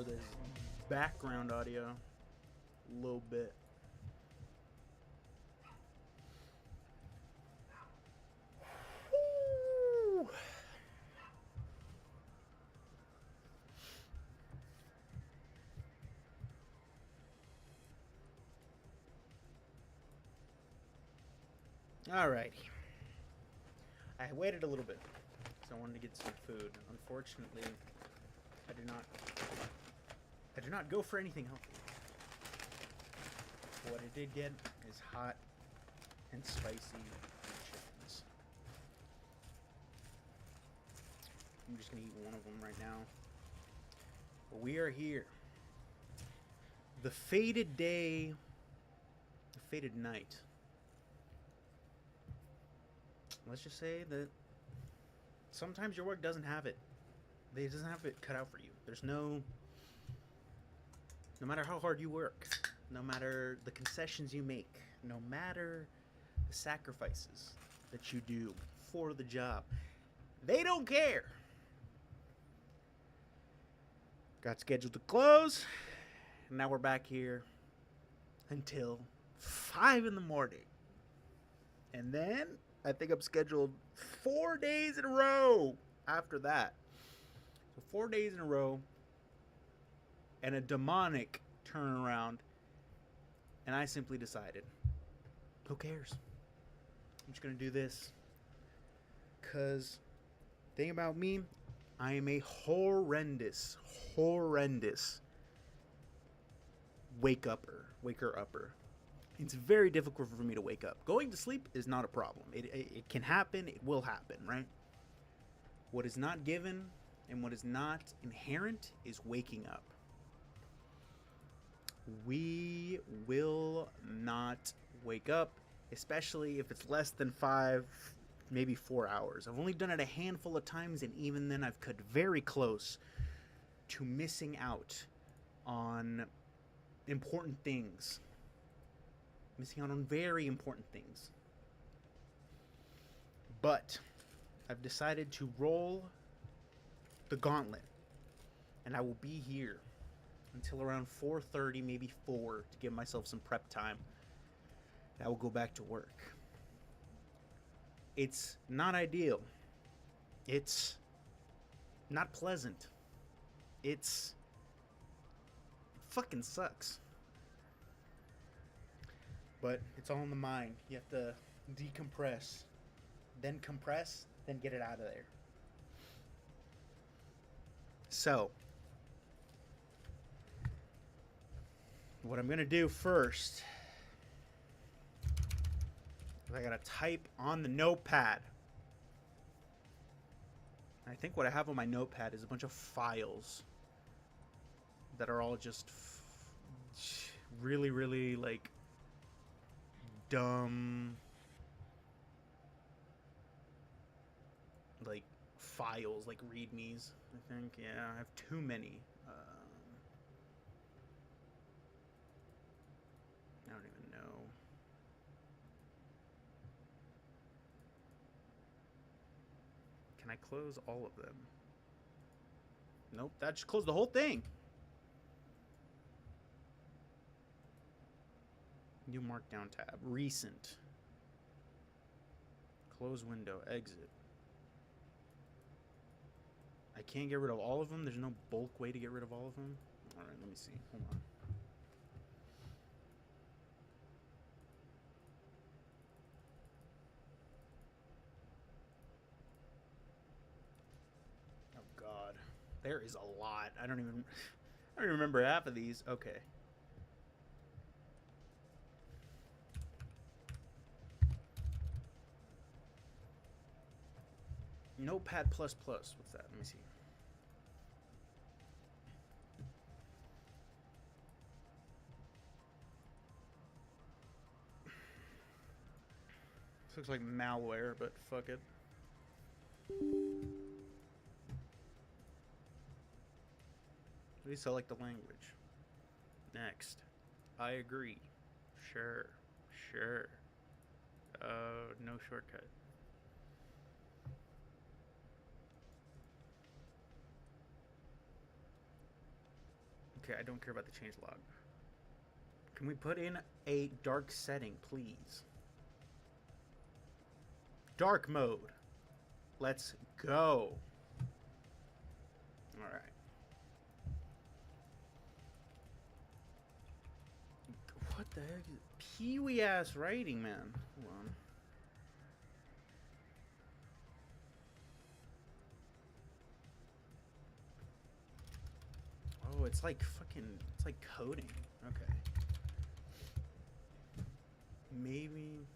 lower this background audio a little bit. Woo! Alrighty. I waited a little bit because I wanted to get some food. Unfortunately, I did not go for anything healthy. What I did get is hot and spicy chickens. I'm just gonna eat one of them right now. But we are here. The fated day, the fated night. Let's just say that sometimes your work doesn't have it. It doesn't have it cut out for you. There's no matter how hard you work, no matter the concessions you make, no matter the sacrifices that you do for the job, they don't care. Got scheduled to close, and now we're back here until 5 in the morning. And then I think I'm scheduled 4 days in a row after that. So 4 days in a row and a demonic turnaround. And I simply decided, who cares? I'm just going to do this. Because thing about me, I am a horrendous waker upper. It's very difficult for me to wake up. Going to sleep is not a problem. It can happen. It will happen, right? What is not given and what is not inherent is waking up. We will not wake up, especially if it's less than 5, maybe 4 hours. I've only done it a handful of times, and even then I've cut very close to missing out on important things. Missing out on very important things. But I've decided to roll the gauntlet, and I will be here until around 4:30, maybe 4, to give myself some prep time. I will go back to work. It's not ideal. It's not pleasant. It fucking sucks. But it's all in the mind. You have to decompress, then compress, then get it out of there. So, what I'm going to do first is I got to type on the notepad. I think what I have on my notepad is a bunch of files that are all just really, really, like, dumb, like, files, like readmes. I think, yeah, I have too many. I don't even know. Can I close all of them? Nope, that just closed the whole thing. New markdown tab. Recent. Close window. Exit. I can't get rid of all of them. There's no bulk way to get rid of all of them. Alright, let me see. Hold on. Oh god. There is a lot. I don't even remember half of these. Okay. Notepad++. What's that? Let me see. This looks like malware, but fuck it. Please select the language. Next. I agree. Sure. Sure. No shortcut. Okay, I don't care about the change log. Can we put in a dark setting, please? Dark mode. Let's go. All right. What the heck is Pee-wee ass writing, man? Hold on. Oh, it's like fucking, it's like coding. Okay. Maybe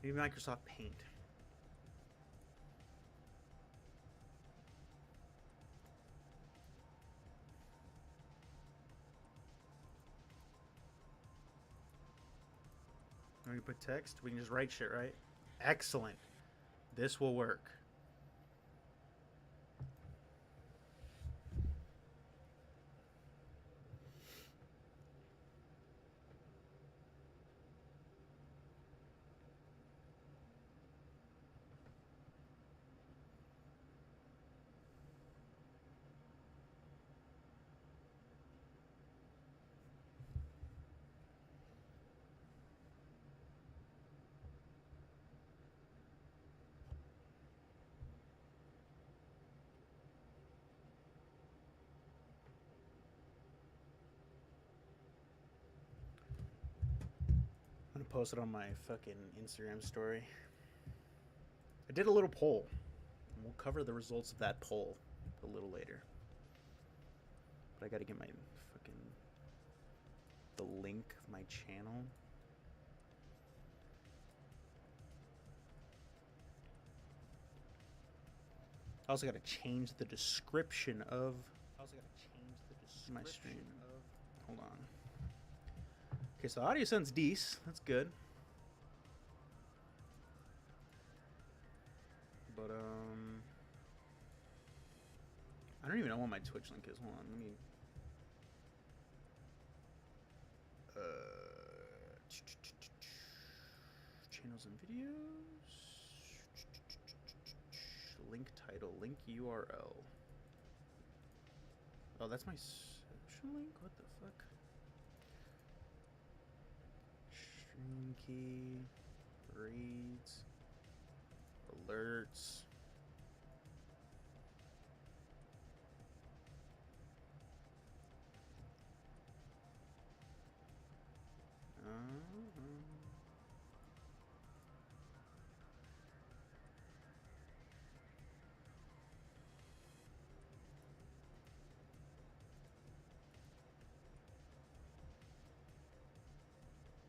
Microsoft Paint. We can put text. We can just write shit, right? Excellent. This will work. I'm gonna post it on my fucking Instagram story. I did a little poll. We'll cover the results of that poll a little later. But I gotta get my fucking the link of my channel. I also gotta change the description of my stream. Hold on. Okay, so audio sounds decent. That's good. But I don't even know what my Twitch link is. Hold on, let me. Channels and videos. Link title. Link URL. Oh, that's my social link. What the fuck? Stream key. Reads. Alerts.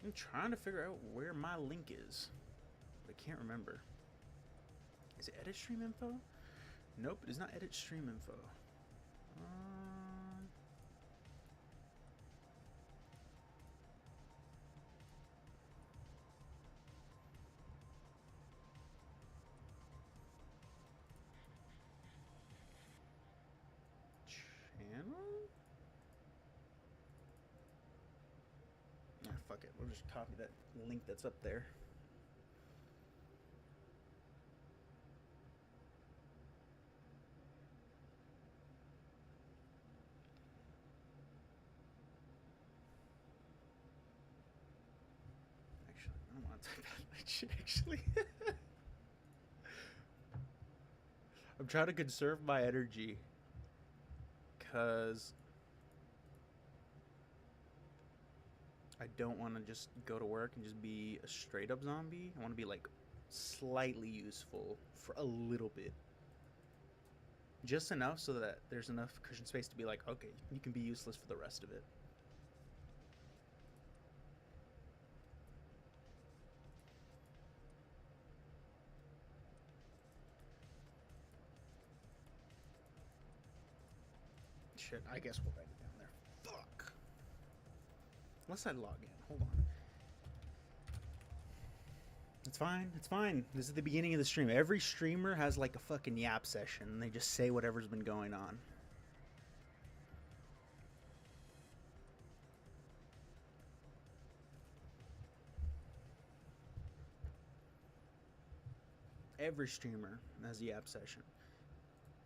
I'm trying to figure out where my link is. But I can't remember. Is it edit stream info? Nope, it is not edit stream info. Channel? Ah, fuck it. We'll just copy that link that's up there. Actually, I don't want to type that shit, actually. I'm trying to conserve my energy. Because I don't want to just go to work and just be a straight up zombie. I want to be like slightly useful for a little bit. Just enough so that there's enough cushion space to be like, okay, you can be useless for the rest of it. Shit, I guess we'll write it down there. Fuck. Unless I log in. Hold on. It's fine. It's fine. This is the beginning of the stream. Every streamer has like a fucking yap session. And they just say whatever's been going on. Every streamer has a yap session.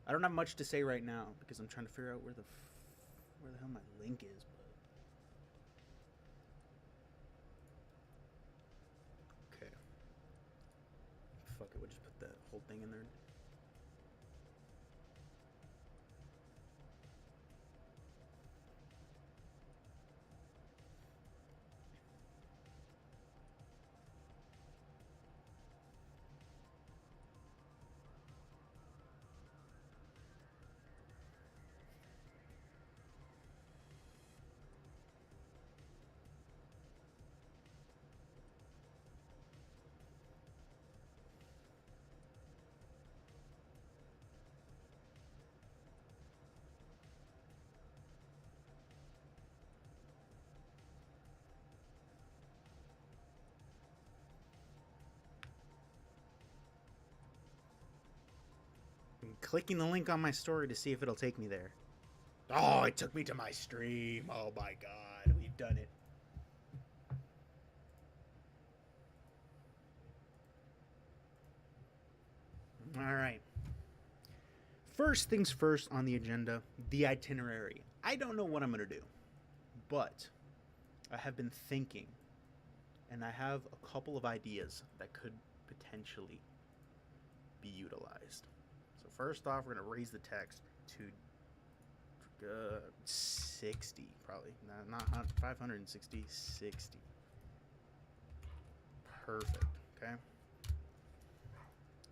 I don't have much to say right now because I'm trying to figure out where the hell my link is. But okay, fuck it. We'll just put that whole thing in there. I'm clicking the link on my story to see if it'll take me there. Oh, it took me to my stream. Oh my god, we've done it. All right. First things first on the agenda, the itinerary. I don't know what I'm going to do, but I have been thinking, and I have a couple of ideas that could potentially be utilized. So first off, we're going to raise the text to 60, probably. Not 560, 60. Perfect, okay? And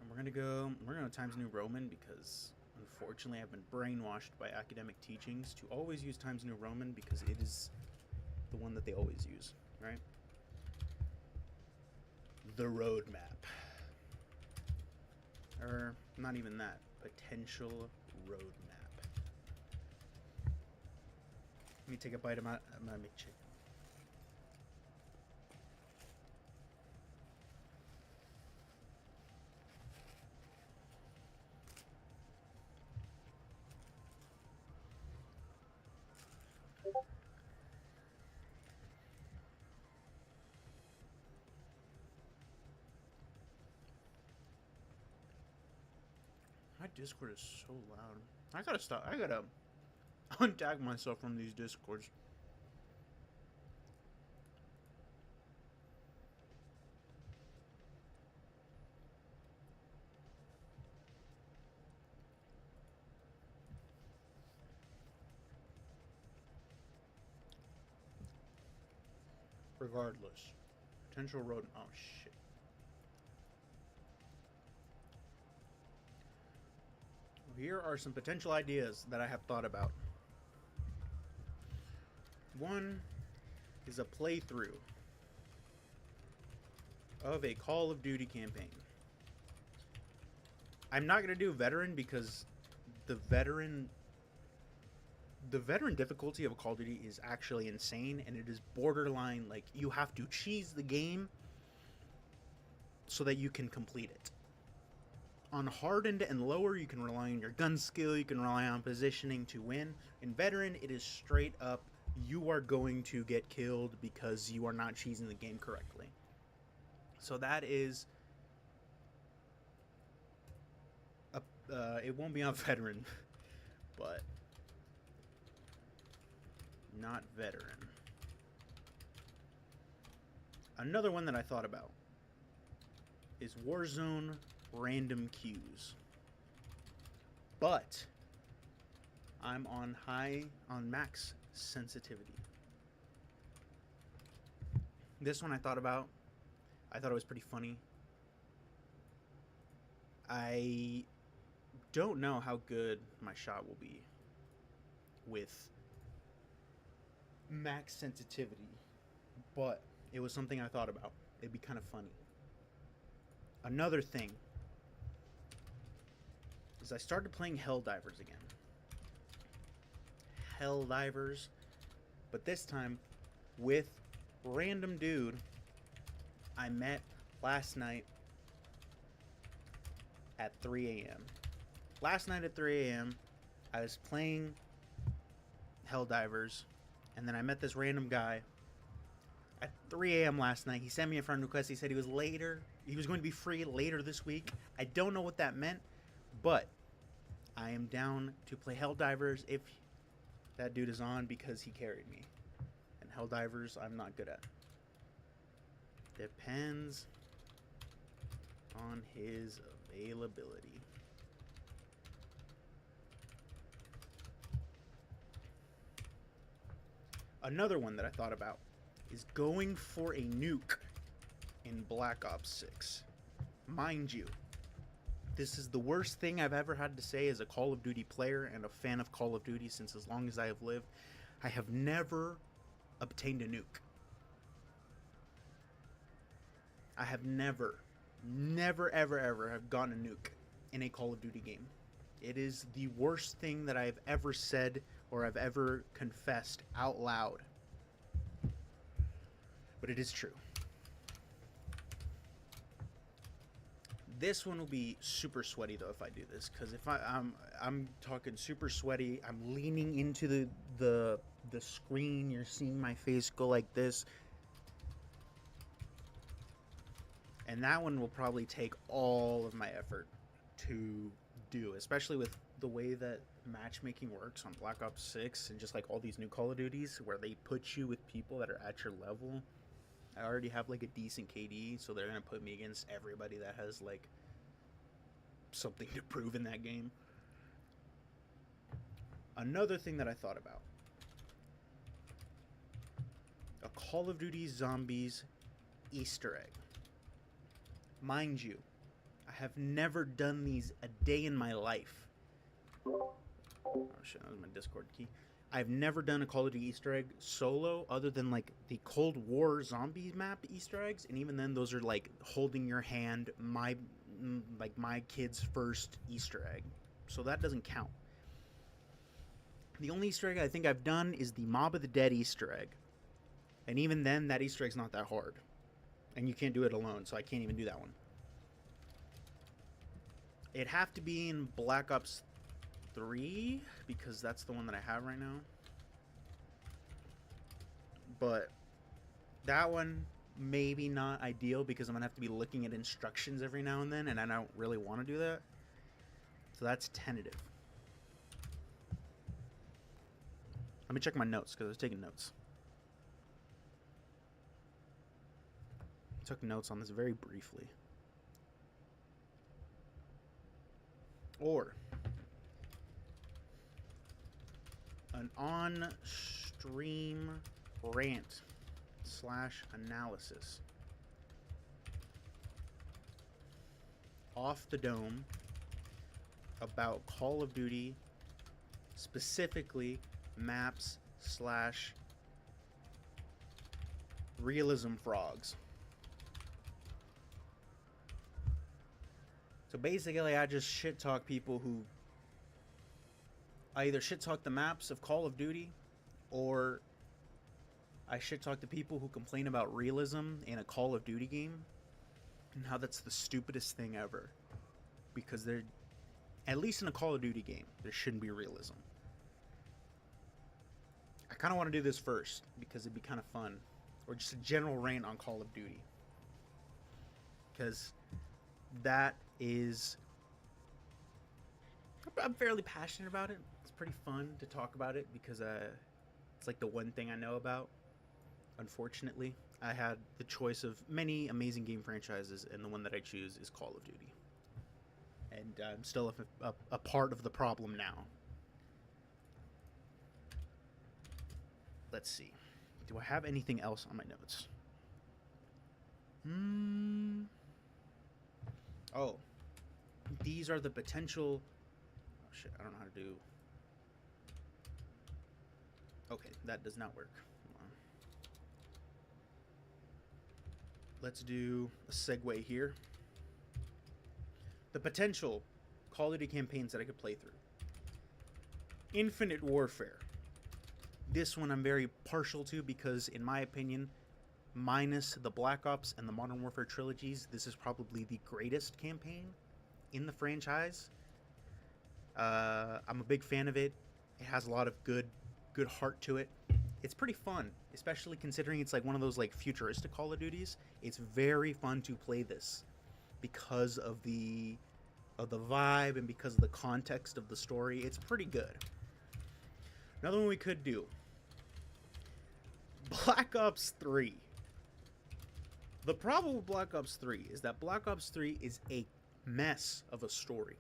we're going to go Times New Roman because unfortunately I've been brainwashed by academic teachings to always use Times New Roman because it is the one that they always use, right? The roadmap. Or not even that. Potential roadmap. Let me take a bite of my chicken. My Discord is so loud. I gotta stop. I gotta untag myself from these Discords. Regardless. Potential road. Oh, shit. Here are some potential ideas that I have thought about. One is a playthrough of a Call of Duty campaign. I'm not going to do veteran because the veteran difficulty of a Call of Duty is actually insane, and it is borderline, like, you have to cheese the game so that you can complete it. On hardened and lower, you can rely on your gun skill, you can rely on positioning to win. In veteran, it is straight up, you are going to get killed because you are not cheesing the game correctly. So that is... it won't be on veteran, but... not veteran. Another one that I thought about is Warzone random queues. But I'm on max sensitivity. This one I thought about. I thought it was pretty funny. I don't know how good my shot will be with max sensitivity, but it was something I thought about. It'd be kind of funny. Another thing is I started playing Helldivers again. Helldivers, but this time with random dude I met last night at 3 a.m. Last night at 3 a.m. I was playing Helldivers, and then I met this random guy at 3 a.m. last night. He sent me a friend request. He said he was later. He was going to be free later this week. I don't know what that meant, but I am down to play Helldivers if that dude is on because he carried me. And Helldivers I'm not good at. Depends on his availability. Another one that I thought about is going for a nuke in Black Ops 6. Mind you, this is the worst thing I've ever had to say as a Call of Duty player and a fan of Call of Duty since as long as I have lived. I have never obtained a nuke. I have never, ever have gotten a nuke in a Call of Duty game. It is the worst thing that I've ever said or I've ever confessed out loud. But it is true. This one will be super sweaty though if I do this, because if I'm talking super sweaty, I'm leaning into the screen. You're seeing my face go like this, and that one will probably take all of my effort to do, especially with the way that matchmaking works on Black Ops 6 and just like all these new Call of Duties where they put you with people that are at your level. I already have like a decent KD, so they're gonna put me against everybody that has like something to prove in that game. Another thing that I thought about: a Call of Duty Zombies Easter egg. Mind you, I have never done these a day in my life. Oh shit, that was my Discord key. I've never done a Call of Duty Easter egg solo other than like the Cold War Zombies map Easter eggs, and even then those are like holding your hand, my kid's first Easter egg, so that doesn't count. The only Easter egg I think I've done is the Mob of the Dead Easter egg, and even then that Easter egg's not that hard, and you can't do it alone, so I can't even do that one. It'd have to be in Black Ops 3 because that's the one that I have right now. But that one maybe not ideal because I'm gonna have to be looking at instructions every now and then, and I don't really want to do that. So that's tentative. Let me check my notes because I was taking notes. I took notes on this very briefly. Or an on-stream rant / analysis off the dome about Call of Duty, specifically maps / realism frogs. So basically I just shit talk people who I either shit talk the maps of Call of Duty, or I shit talk the people who complain about realism in a Call of Duty game, and how that's the stupidest thing ever. Because there, at least in a Call of Duty game, there shouldn't be realism. I kind of want to do this first because it'd be kind of fun, or just a general rant on Call of Duty, because that is, I'm fairly passionate about it. It's pretty fun to talk about it because it's like the one thing I know about. Unfortunately, I had the choice of many amazing game franchises, and the one that I choose is Call of Duty. And I'm still a part of the problem now. Let's see. Do I have anything else on my notes? Oh. These are the potential... Oh, shit. I don't know how to do... Okay, that does not work. Hold on. Let's do a segue here. The potential Call of Duty campaigns that I could play through. Infinite Warfare. This one I'm very partial to because, in my opinion, minus the Black Ops and the Modern Warfare trilogies, this is probably the greatest campaign in the franchise. I'm a big fan of it. It has a lot of good heart to it. It's pretty fun, especially considering it's like one of those like futuristic Call of Duties. It's very fun to play this because of the of the vibe and because of the context of the story, it's pretty good. Another one we could do, Black Ops 3. The problem with Black Ops 3 is that Black Ops 3 is a mess of a story.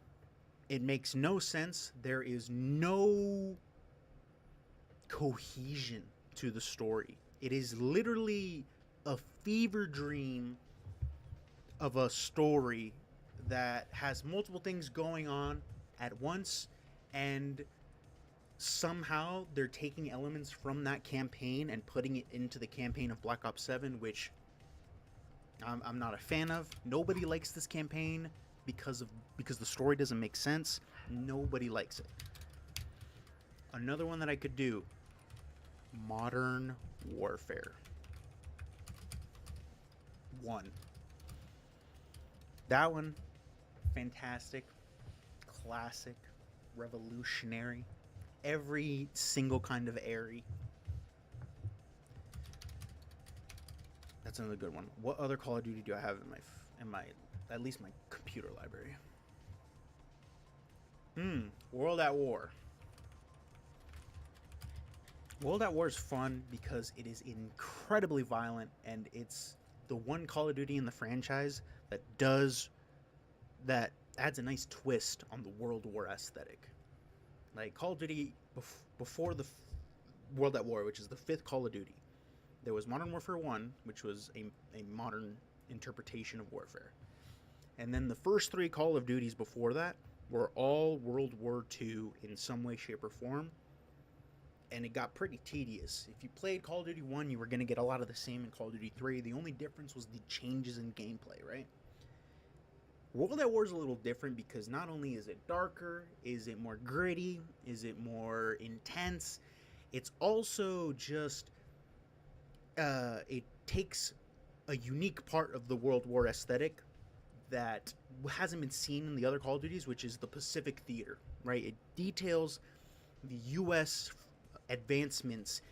It makes no sense. There is no cohesion to the story. It is literally a fever dream of a story that has multiple things going on at once, and somehow they're taking elements from that campaign and putting it into the campaign of Black Ops 7, which I'm not a fan of. Nobody likes this campaign because the story doesn't make sense. Nobody likes it. Another one that I could do, Modern Warfare 1. That one, fantastic, classic, revolutionary, every single kind of airy. That's another good one. What other Call of Duty do I have in my at least my computer library? World at War. World at War is fun because it is incredibly violent, and it's the one Call of Duty in the franchise that adds a nice twist on the World War aesthetic. Like Call of Duty before the World at War, which is the 5th Call of Duty, there was Modern Warfare 1, which was a modern interpretation of warfare. And then the first 3 Call of Duties before that were all World War II in some way, shape, or form. And it got pretty tedious. If you played Call of Duty 1, you were going to get a lot of the same in Call of Duty 3. The only difference was the changes in gameplay, right? World at War is a little different because not only is it darker, is it more gritty, is it more intense, it's also just, it takes a unique part of the World War aesthetic that hasn't been seen in the other Call of Duties, which is the Pacific Theater, right? It details the U.S. advancements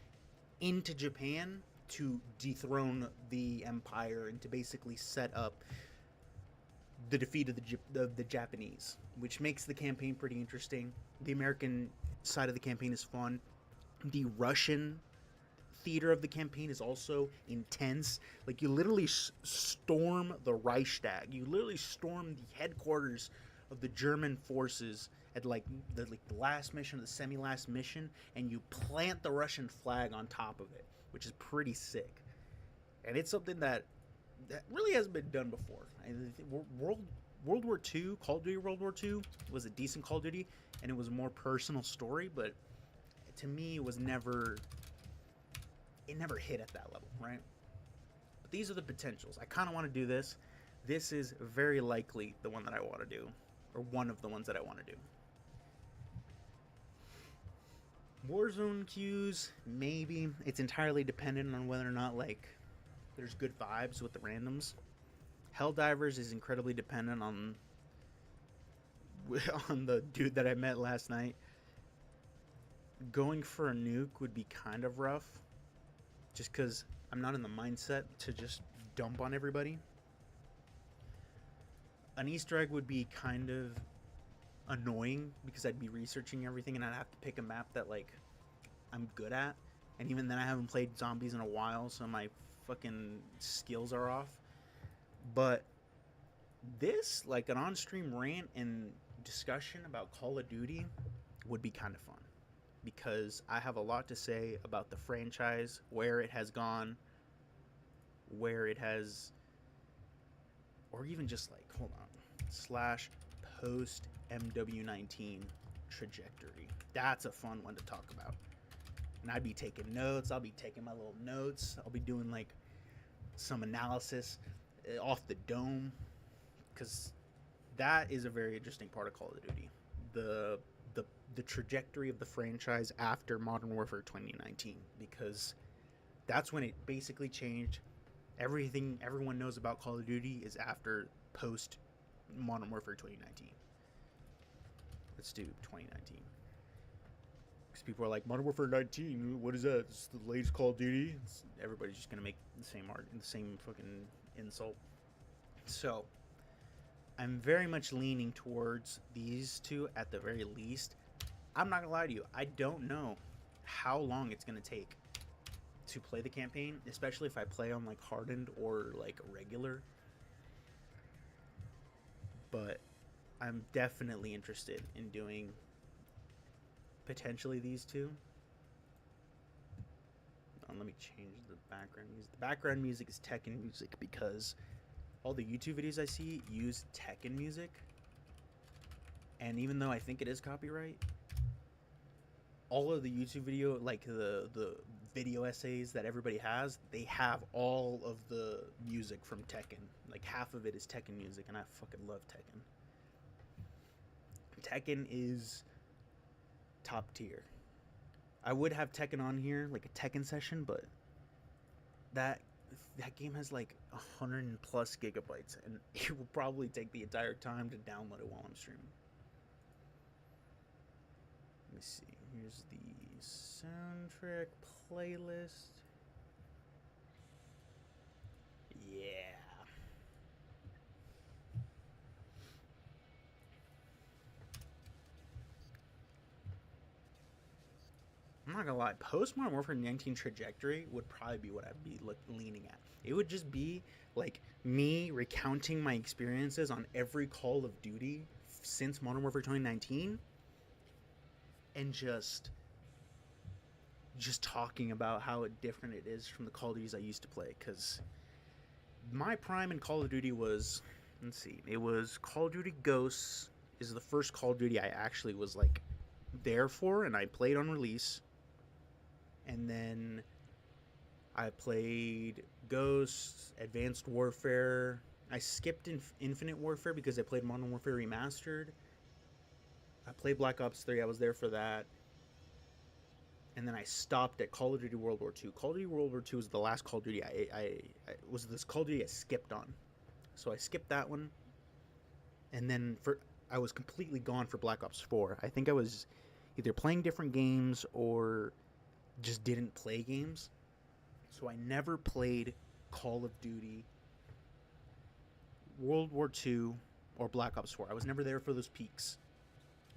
into Japan to dethrone the Empire and to basically set up the defeat of the Japanese, which makes the campaign pretty interesting. The American side of the campaign is fun. The Russian theater of the campaign is also intense. Like, you literally storm the Reichstag. You literally storm the headquarters of the German forces at the last mission, the semi-last mission, and you plant the Russian flag on top of it, which is pretty sick. And it's something that really hasn't been done before. World War II, Call of Duty World War II was a decent Call of Duty, and it was a more personal story, but to me it never hit at that level, right? But these are the potentials. I kind of want to do this. This is very likely the one that I want to do, or one of the ones that I want to do. Warzone queues, maybe. It's entirely dependent on whether or not, like, there's good vibes with the randoms. Helldivers is incredibly dependent on the dude that I met last night. Going for a nuke would be kind of rough, just because I'm not in the mindset to just dump on everybody. An Easter egg would be kind of annoying because I'd be researching everything and I'd have to pick a map that, like, I'm good at. And even then, I haven't played zombies in a while, so my fucking skills are off. But this, like, an on-stream rant and discussion about Call of Duty would be kind of fun, because I have a lot to say about the franchise, where it has gone, where it has, or even just, like, hold on, / post MW19 trajectory. That's a fun one to talk about. And I'd be taking notes. I'll be taking my little notes. I'll be doing, like, some analysis off the dome, because that is a very interesting part of Call of Duty. The trajectory of the franchise after Modern Warfare 2019, because that's when it basically changed. Everything everyone knows about Call of Duty is after post Modern Warfare 2019. Let's do 2019. Because people are like, Modern Warfare 19, what is that? It's the latest Call of Duty. Everybody's just gonna make the same fucking insult. So, I'm very much leaning towards these two at the very least. I'm not gonna lie to you, I don't know how long it's gonna take to play the campaign, especially if I play on like hardened or like regular. But I'm definitely interested in doing potentially these two. Let me change the background music. The background music is Tekken music because all the YouTube videos I see use Tekken music. And even though I think it is copyright, all of the YouTube video, like the video essays that everybody has, they have all of the music from Tekken. Like half of it is Tekken music, and I fucking love Tekken. Tekken is top tier. I would have Tekken on here, like a Tekken session, but that game has like 100 plus gigabytes, and it will probably take the entire time to download it while I'm streaming. Let me see. Here's the soundtrack playlist. Yeah. I'm not gonna lie, post Modern Warfare 19 trajectory would probably be what I'd be leaning at. It would just be like me recounting my experiences on every Call of Duty since Modern Warfare 2019, and just talking about how different it is from the Call of Duties I used to play. Because my prime in Call of Duty was, let's see, it was Call of Duty Ghosts is the first Call of Duty I actually was like there for, and I played on release. And then I played Ghosts, Advanced Warfare. I skipped Infinite Warfare because I played Modern Warfare Remastered. I played Black Ops 3. I was there for that. And then I stopped at Call of Duty World War II. Call of Duty World War II was the last Call of Duty I was this Call of Duty I skipped on. So I skipped that one. And then I was completely gone for Black Ops 4. I think I was either playing different games or just didn't play games. So I never played Call of Duty World War II or Black Ops 4. I was never there for those peaks.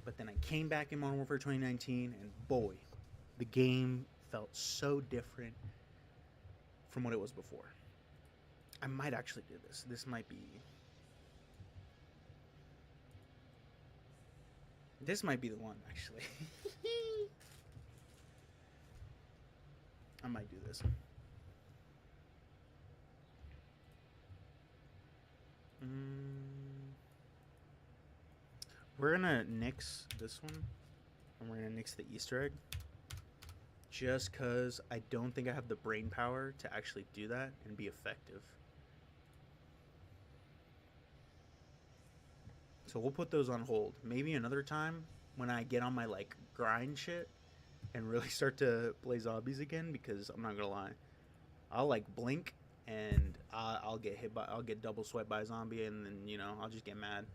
But then I came back in Modern Warfare 2019, and boy, the game felt so different from what it was before. I might actually do this. This might be the one, actually. I might do this. We're gonna nix this one, and we're gonna nix the Easter egg. Just because I don't think I have the brain power to actually do that and be effective. So we'll put those on hold. Maybe another time when I get on my like grind shit and really start to play zombies again, because I'm not gonna lie, I'll like blink and I'll get double swept by a zombie, and then I'll just get mad.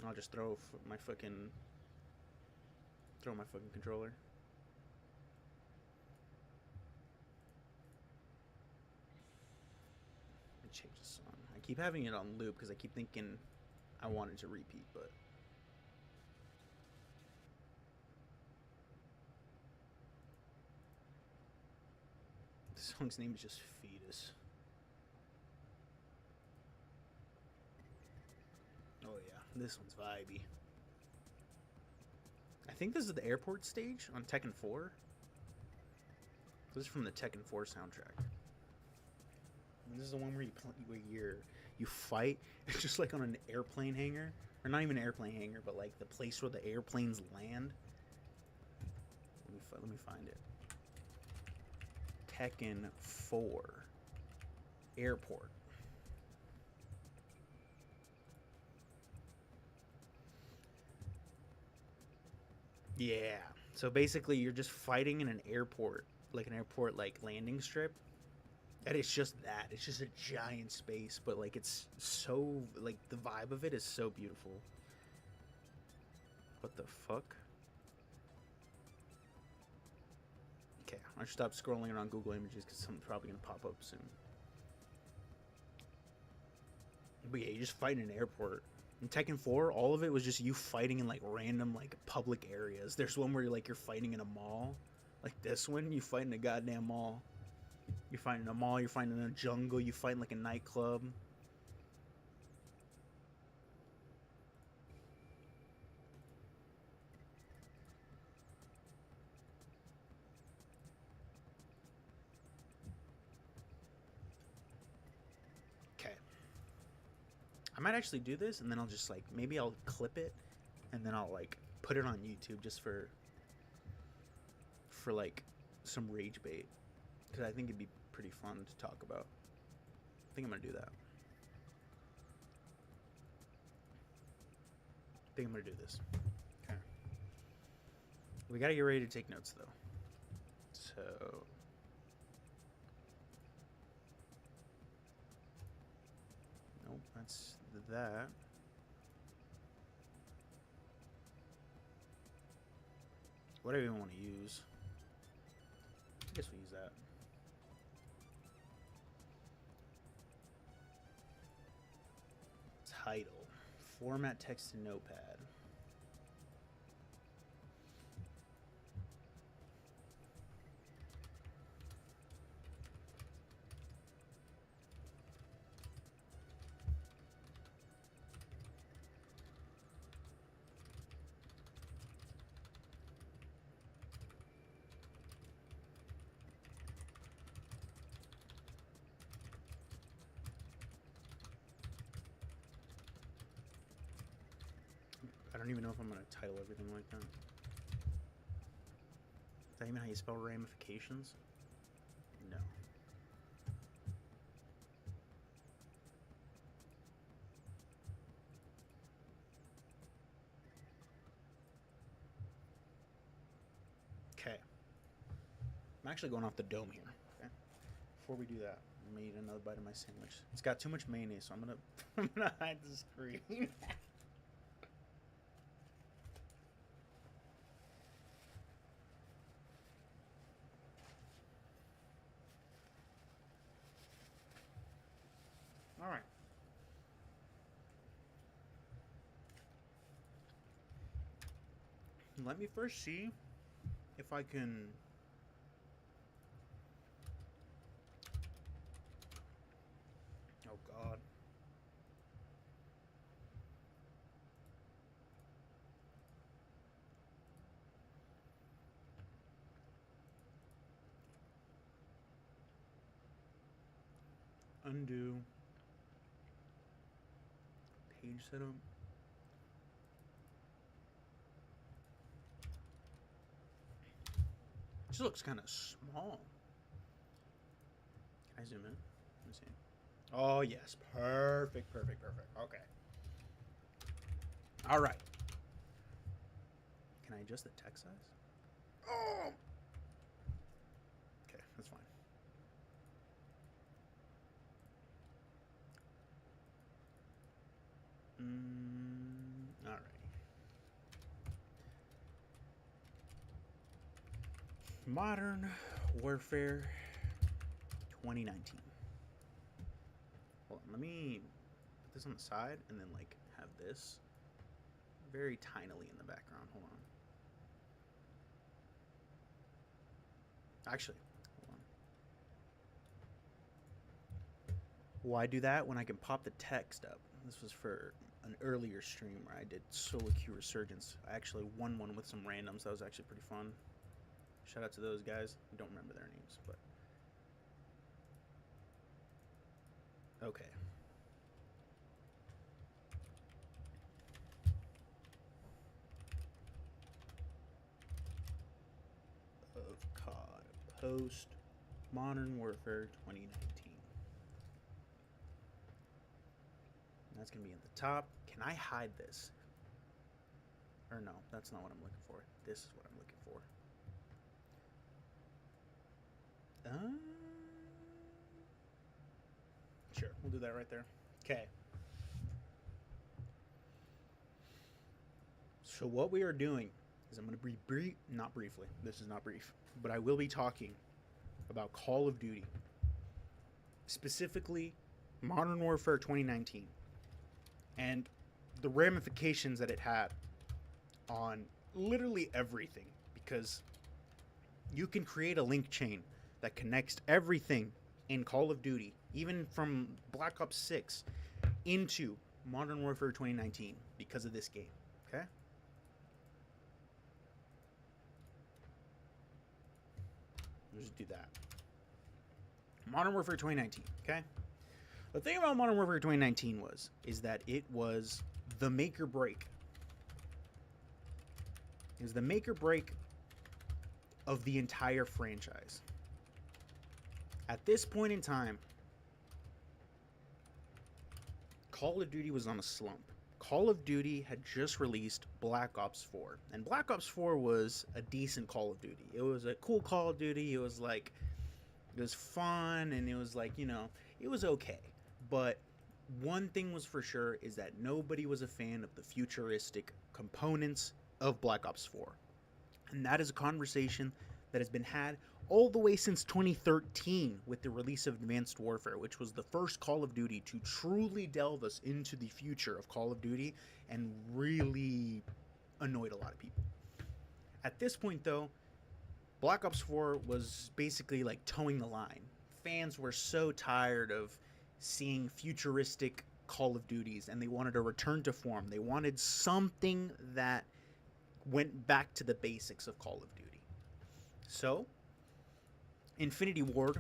I'll just throw my fucking controller. Let me change the song. I keep having it on loop because I keep thinking I want it to repeat, but the song's name is just Fetus. Oh yeah, this one's vibey. I think this is the airport stage on Tekken 4. This is from the Tekken 4 soundtrack. And this is the one where you fight. It's just like on an airplane hangar, or not even an airplane hangar, but like the place where the airplanes land. Let me find it. Tekken 4 airport. Yeah. So basically, you're just fighting in an airport, like landing strip. And it's just that. It's just a giant space, but like it's so like the vibe of it is so beautiful. What the fuck? Okay, I should stop scrolling around Google Images because something's probably gonna pop up soon. But yeah, you just fight in an airport. In Tekken 4, all of it was just you fighting in like random like public areas. There's one where you're fighting in a mall. Like this one, you fight in a goddamn mall. You're fighting in a mall, you're fighting in a jungle, you fight in like a nightclub. Okay. I might actually do this and then I'll just like maybe I'll clip it and then I'll like put it on YouTube just for like some rage bait, because I think it'd be pretty fun to talk about. I think I'm gonna do that. I think I'm gonna do this. Okay. We gotta get ready to take notes though. So nope, that's that. What do I even want to use? I guess we'll use that. Title. Format text to notepad. I don't even know if I'm going to title everything like that. Is that even how you spell ramifications? No. Okay. I'm actually going off the dome here. Okay. Before we do that, I'm gonna eat another bite of my sandwich. It's got too much mayonnaise, so I'm gonna hide the screen. All right. Let me first see if I can. Oh God. Undo. Page setup. This looks kind of small. Can I zoom in? Let me see. Oh yes, perfect, perfect, perfect. Okay. All right. Can I adjust the text size? Oh. Okay, that's fine. All right. Modern Warfare 2019. Hold on, let me put this on the side and then like have this very tinily in the background. Hold on. Actually, hold on. Why do that when I can pop the text up? This was for an earlier stream where I did Solo Queue Resurgence. I actually won one with some randoms. That was actually pretty fun. Shout out to those guys. I don't remember their names, but okay. Of COD post Modern Warfare 2019. And that's gonna be at the top. Can I hide this? Or no, that's not what I'm looking for. This is what I'm looking for. Sure, we'll do that right there. Okay. So what we are doing is I'm going to be brief, not briefly. This is not brief, but I will be talking about Call of Duty, specifically Modern Warfare 2019. And the ramifications that it had on literally everything, because you can create a link chain that connects everything in Call of Duty, even from Black Ops 6 into Modern Warfare 2019 because of this game. Okay? Let's just do that. Modern Warfare 2019, okay? The thing about Modern Warfare 2019 is that it was the make or break. It was the make or break of the entire franchise. At this point in time, Call of Duty was on a slump. Call of Duty had just released Black Ops 4. And Black Ops 4 was a decent Call of Duty. It was a cool Call of Duty. It was like, it was fun, and it was like, you know, it was okay. But one thing was for sure is that nobody was a fan of the futuristic components of Black Ops 4. And that is a conversation that has been had all the way since 2013 with the release of Advanced Warfare, which was the first Call of Duty to truly delve us into the future of Call of Duty and really annoyed a lot of people. At this point, though, Black Ops 4 was basically like towing the line. Fans were so tired of seeing futuristic Call of Duties, and they wanted a return to form. They wanted something that went back to the basics of Call of Duty. So, Infinity Ward,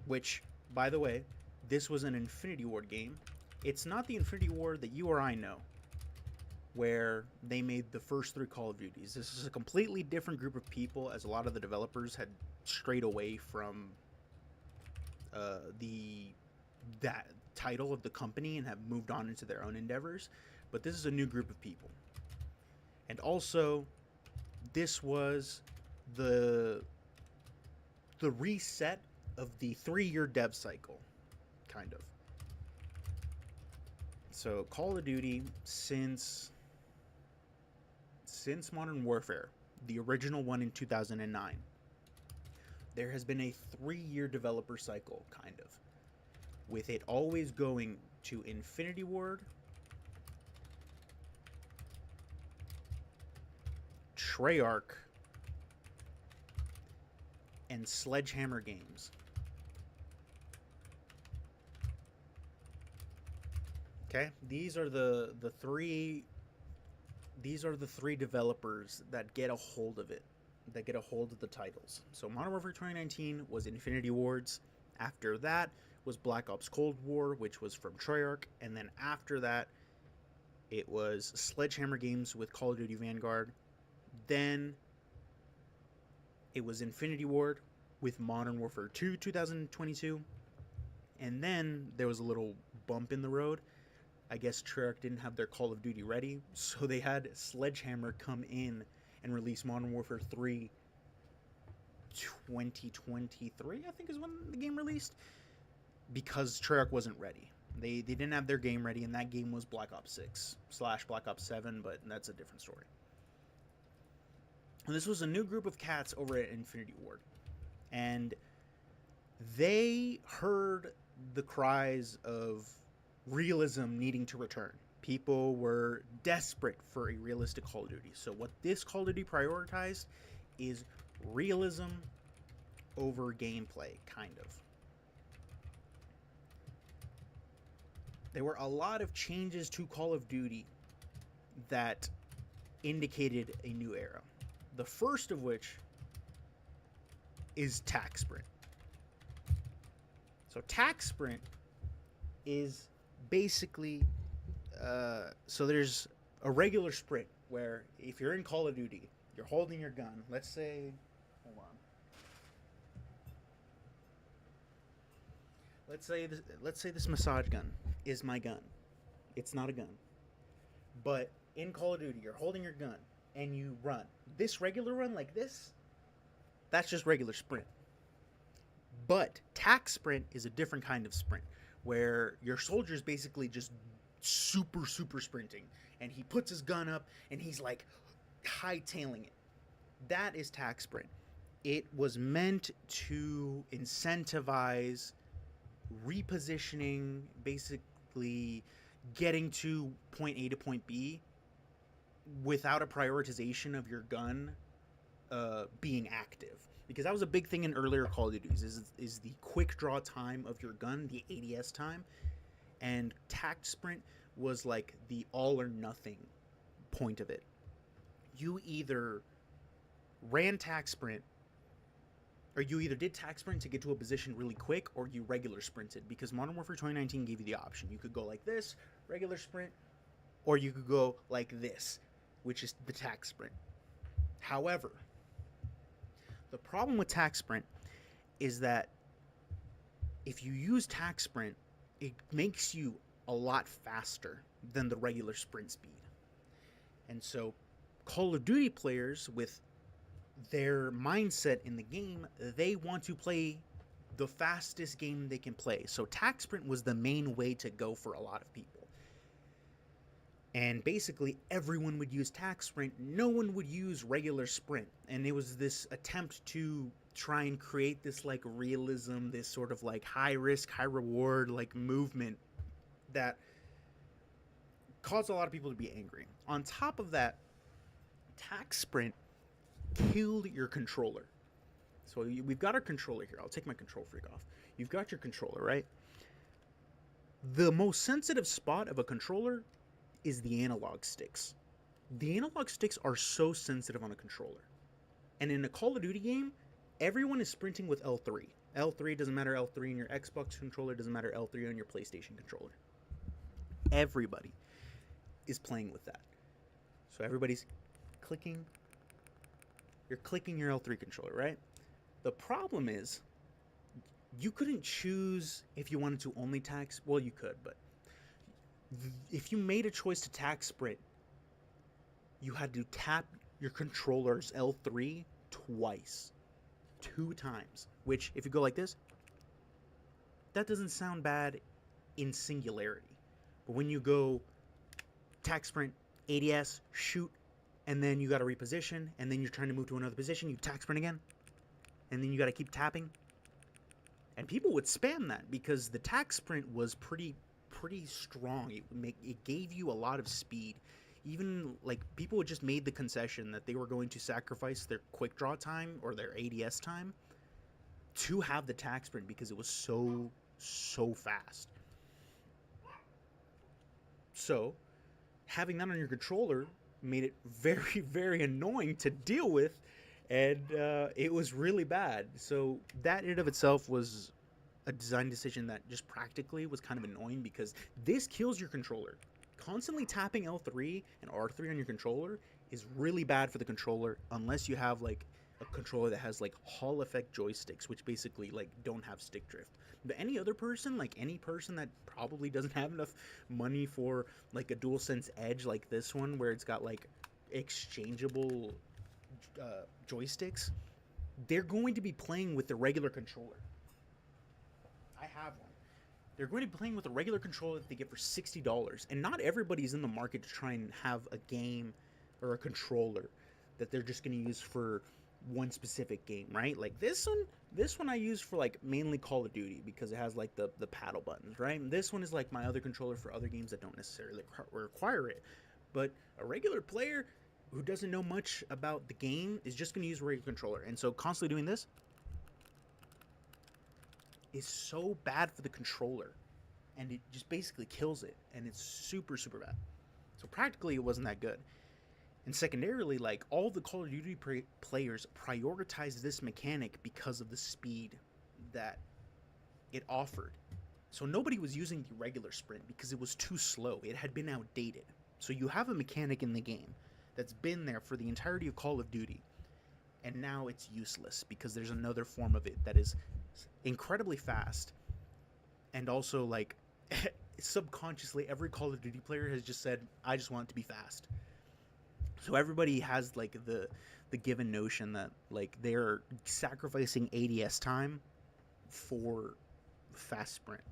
which, by the way, this was an Infinity Ward game. It's not the Infinity Ward that you or I know, where they made the first 3 Call of Duties. This is a completely different group of people, as a lot of the developers had strayed away from that title of the company and have moved on into their own endeavors. But this is a new group of people. And also, this was the reset of the 3-year dev cycle, kind of. So Call of Duty, since Modern Warfare, the original one in 2009, there has been a 3-year developer cycle, kind of, with it always going to Infinity Ward, Treyarch, and Sledgehammer Games. Okay, these are the three developers that get a hold of it, that get a hold of the titles. So Modern Warfare 2019 was Infinity Ward's. After that was Black Ops Cold War, which was from Treyarch, and then after that it was Sledgehammer Games with Call of Duty Vanguard. Then it was Infinity Ward with Modern Warfare 2 2022. And then there was a little bump in the road. I guess Treyarch didn't have their Call of Duty ready, so they had Sledgehammer come in and release Modern Warfare 3 2023, I think is when the game released, because Treyarch wasn't ready. They didn't have their game ready, and that game was Black Ops 6 / Black Ops 7, but that's a different story. And this was a new group of cats over at Infinity Ward, and they heard the cries of realism needing to return. People were desperate for a realistic Call of Duty. So what this Call of Duty prioritized is realism over gameplay, kind of. There were a lot of changes to Call of Duty that indicated a new era. The first of which is Tac Sprint. So Tac Sprint is basically, so there's a regular sprint where if you're in Call of Duty, you're holding your gun. Let's say, hold on. Let's say this massage gun is my gun. It's not a gun. But in Call of Duty, you're holding your gun and you run. This regular run like this, that's just regular sprint. But Tac Sprint is a different kind of sprint, where your soldier's basically just super sprinting, and he puts his gun up and he's like hightailing it. That is Tac Sprint. It was meant to incentivize repositioning, basically getting to point A to point B without a prioritization of your gun being active. Because that was a big thing in earlier Call of Duties is the quick draw time of your gun, the ADS time, and tact sprint was like the all or nothing point of it. You either ran tact sprint, or you either did tact sprint to get to a position really quick, or you regular sprinted, because Modern Warfare 2019 gave you the option. You could go like this, regular sprint, or you could go like this, which is the tact sprint. However, the problem with tact sprint is that if you use tact sprint, it makes you a lot faster than the regular sprint speed. And so Call of Duty players, with their mindset in the game, they want to play the fastest game they can play. So tact sprint was the main way to go for a lot of people. And basically everyone would use tact sprint. No one would use regular sprint. And it was this attempt to try and create this like realism, this sort of like high risk, high reward like movement that caused a lot of people to be angry. On top of that, tact sprint killed your controller. So we've got our controller here. I'll take my control freak off. You've got your controller, right? The most sensitive spot of a controller is the analog sticks. The analog sticks are so sensitive on a controller. And in a Call of Duty game, everyone is sprinting with L3. L3 doesn't matter L3 on your Xbox controller, doesn't matter L3 on your PlayStation controller. Everybody is playing with that. So everybody's clicking. You're clicking your L3 controller, right? The problem is you couldn't choose if you wanted to only tact. Well, you could, but if you made a choice to tact sprint, you had to tap your controller's L3 twice. 2 times. Which, if you go like this, that doesn't sound bad in singularity. But when you go tact sprint, ADS, shoot, and then you got to reposition, and then you're trying to move to another position, you tact sprint again, and then you got to keep tapping. And people would spam that because the tact sprint was pretty strong. It gave you a lot of speed. Even like people just made the concession that they were going to sacrifice their quick draw time or their ADS time to have the tact sprint because it was so fast. So having that on your controller made it very annoying to deal with, and it was really bad. So that in and of itself was a design decision that just practically was kind of annoying because this kills your controller. Constantly tapping L3 and R3 on your controller is really bad for the controller unless you have like a controller that has like Hall effect joysticks, which basically like don't have stick drift. But any other person, like any person that probably doesn't have enough money for like a DualSense Edge like this one where it's got like exchangeable joysticks, they're going to be playing with the regular controller. I have one. They're going to be playing with a regular controller that they get for $60. And not everybody's in the market to try and have a game or a controller that they're just going to use for one specific game, right? Like this one I use for like mainly Call of Duty because it has like the paddle buttons, right? And this one is like my other controller for other games that don't necessarily require it. But a regular player who doesn't know much about the game is just going to use a regular controller. And so constantly doing this is so bad for the controller, and it just basically kills it, and it's super bad. So practically it wasn't that good. And secondarily, like all the Call of Duty players prioritized this mechanic because of the speed that it offered. So nobody was using the regular sprint because it was too slow. It had been outdated. So you have a mechanic in the game that's been there for the entirety of Call of Duty, and now it's useless because there's another form of it that is incredibly fast. And also like subconsciously every Call of Duty player has just said, I just want it to be fast. So everybody has like the given notion that like they're sacrificing ADS time for fast sprint.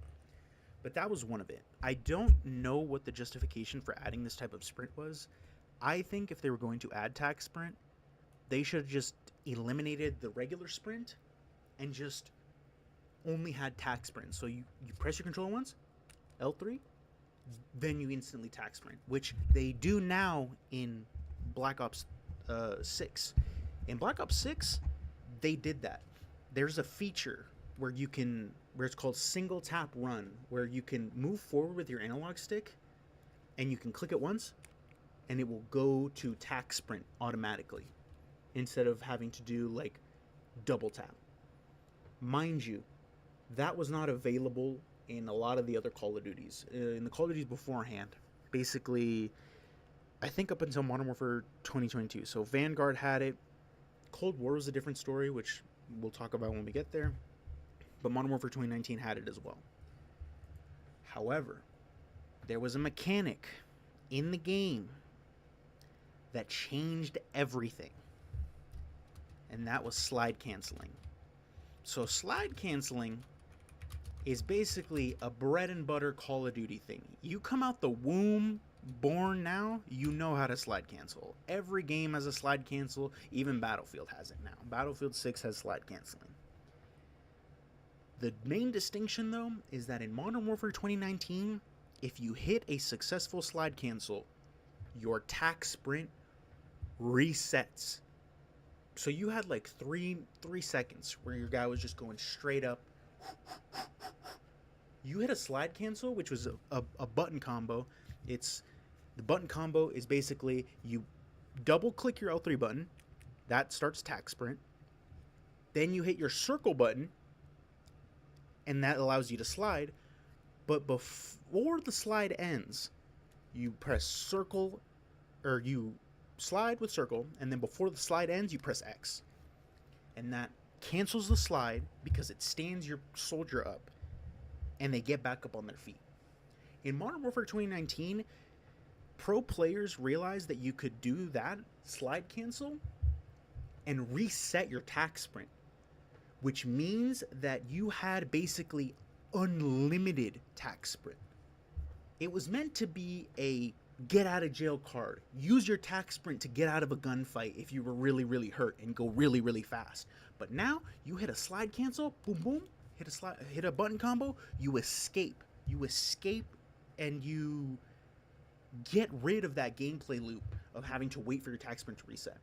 But that was one of it. I don't know what the justification for adding this type of sprint was. I think if they were going to add tact sprint, they should have just eliminated the regular sprint and just only had tact sprint. So you press your controller once, L3, then you instantly tack sprint, which they do now in Black Ops 6. In Black Ops 6, they did that. There's a feature where it's called single tap run, where you can move forward with your analog stick and you can click it once and it will go to tack sprint automatically instead of having to do like double tap. Mind you, that was not available in a lot of the other Call of Duties. In the Call of Duties beforehand, basically, I think up until Modern Warfare 2022. So Vanguard had it. Cold War was a different story, which we'll talk about when we get there. But Modern Warfare 2019 had it as well. However, there was a mechanic in the game that changed everything. And that was slide canceling. So slide canceling is basically a bread and butter Call of Duty thing. You come out the womb born now, you know how to slide cancel. Every game has a slide cancel, even Battlefield has it now. Battlefield 6 has slide canceling. The main distinction though is that in Modern Warfare 2019, if you hit a successful slide cancel, your tack sprint resets. So you had like three seconds where your guy was just going straight up. You hit a slide cancel, which was a button combo. The button combo is basically you double click your L3 button, that starts tack sprint. Then you hit your circle button, and that allows you to slide. But before the slide ends, you press circle, or you slide with circle, and then before the slide ends, you press X. And that cancels the slide because it stands your soldier up, and they get back up on their feet. In Modern Warfare 2019, pro players realized that you could do that slide cancel and reset your tack sprint, which means that you had basically unlimited tack sprint. It was meant to be a get out of jail card. Use your tack sprint to get out of a gunfight if you were really, really hurt and go really, really fast. But now you hit a slide cancel, boom, boom, hit a button combo, you escape. You escape and you get rid of that gameplay loop of having to wait for your tack sprint to reset.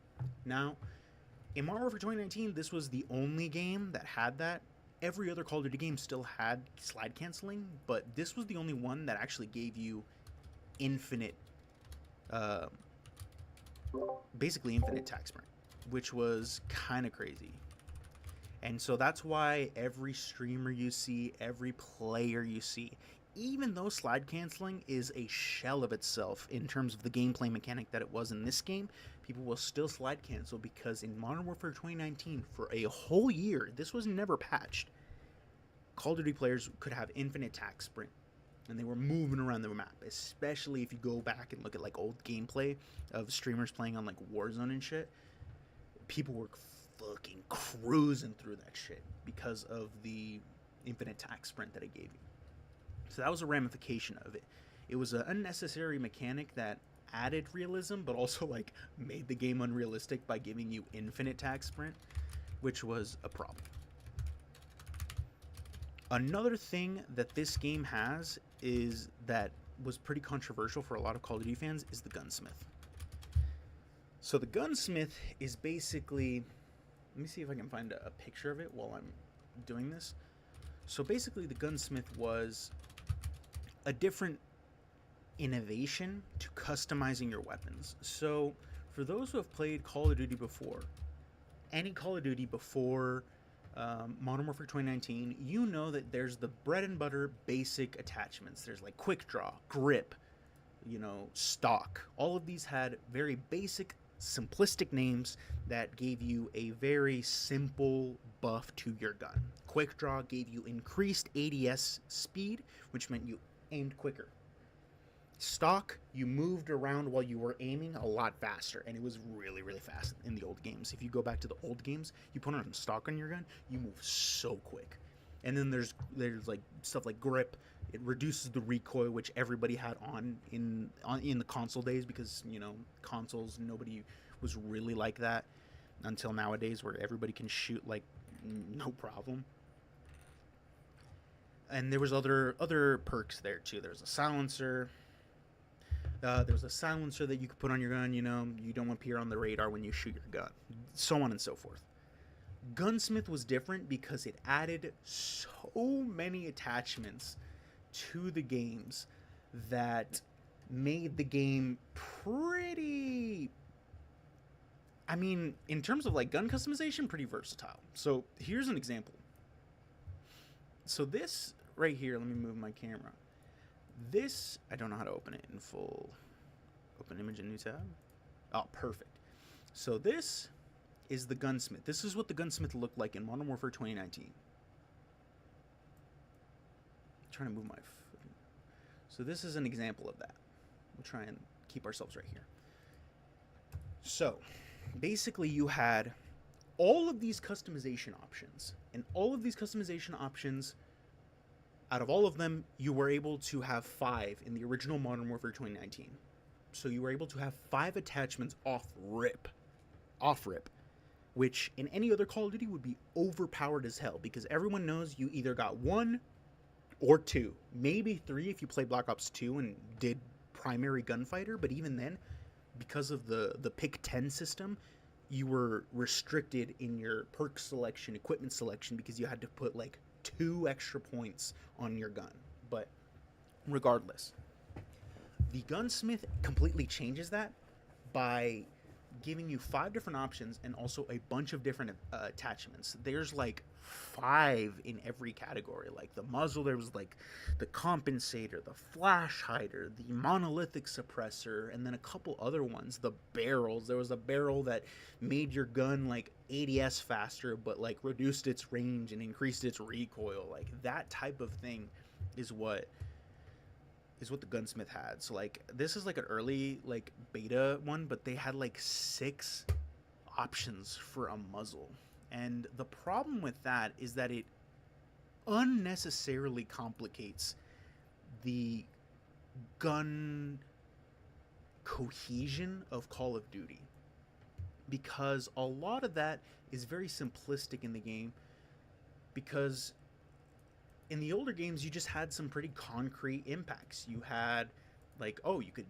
Now, in Modern Warfare 2019, this was the only game that had that. Every other Call of Duty game still had slide canceling, but this was the only one that actually gave you basically infinite tack sprint, which was kind of crazy. And so that's why every streamer you see, every player you see, even though slide canceling is a shell of itself in terms of the gameplay mechanic that it was in this game, people will still slide cancel because in Modern Warfare 2019, for a whole year, this was never patched, Call of Duty players could have infinite tack sprint. And they were moving around the map, especially if you go back and look at like old gameplay of streamers playing on like Warzone and shit. People were fucking cruising through that shit because of the infinite tack sprint that it gave you. So that was a ramification of it. It was an unnecessary mechanic that added realism, but also like made the game unrealistic by giving you infinite tack sprint, which was a problem. Another thing that this game has is that was pretty controversial for a lot of Call of Duty fans is the gunsmith. So the gunsmith is basically, let me see if I can find a picture of it while I'm doing this. So basically the gunsmith was a different innovation to customizing your weapons. So for those who have played Call of Duty before, any Call of Duty before Modern Warfare 2019, you know that there's the bread and butter basic attachments. There's like quick draw, grip, stock. All of these had very basic, simplistic names that gave you a very simple buff to your gun. Quick draw gave you increased ADS speed, which meant you aimed quicker. Stock, you moved around while you were aiming a lot faster, and it was really, really fast in the old games. If you go back to the old games, you put on stock on your gun, you move so quick. And then there's like stuff like grip. It reduces the recoil, which everybody had on in the console days, because consoles, nobody was really like that until nowadays, where everybody can shoot like no problem. And there was other perks there too. There was a silencer. There was a silencer that you could put on your gun. You know, you don't appear on the radar when you shoot your gun, so on and so forth. Gunsmith was different because it added so many attachments to the games that made the game pretty, I mean, in terms of like gun customization, pretty versatile. So here's an example. So this right here, let me move my camera. This, I don't know how to open it in full. Open image in new tab. Oh, perfect. So this is the Gunsmith. This is what the Gunsmith looked like in Modern Warfare 2019. I'm trying to move my foot. So this is an example of that. We'll try and keep ourselves right here. So basically you had all of these customization options, and all of these customization options, out of all of them, you were able to have 5 in the original Modern Warfare 2019. So you were able to have 5 attachments off rip, which in any other Call of Duty would be overpowered as hell, because everyone knows you either got 1 or 2, maybe 3 if you play Black Ops 2 and did primary gunfighter, but even then, because of the pick 10 system, you were restricted in your perk selection, equipment selection, because you had to put like 2 extra points on your gun. But regardless, the Gunsmith completely changes that by giving you 5 different options and also a bunch of different attachments. There's like 5 in every category. Like the muzzle, there was like the compensator, the flash hider, the monolithic suppressor, and then a couple other ones. The barrels, there was a barrel that made your gun like ADS faster, but like reduced its range and increased its recoil. Like that type of thing is what the Gunsmith had. So like this is like an early like beta one, but they had like 6 options for a muzzle. And the problem with that is that it unnecessarily complicates the gun cohesion of Call of Duty, because a lot of that is very simplistic in the game, because in the older games, you just had some pretty concrete impacts. You had, like, oh, you could,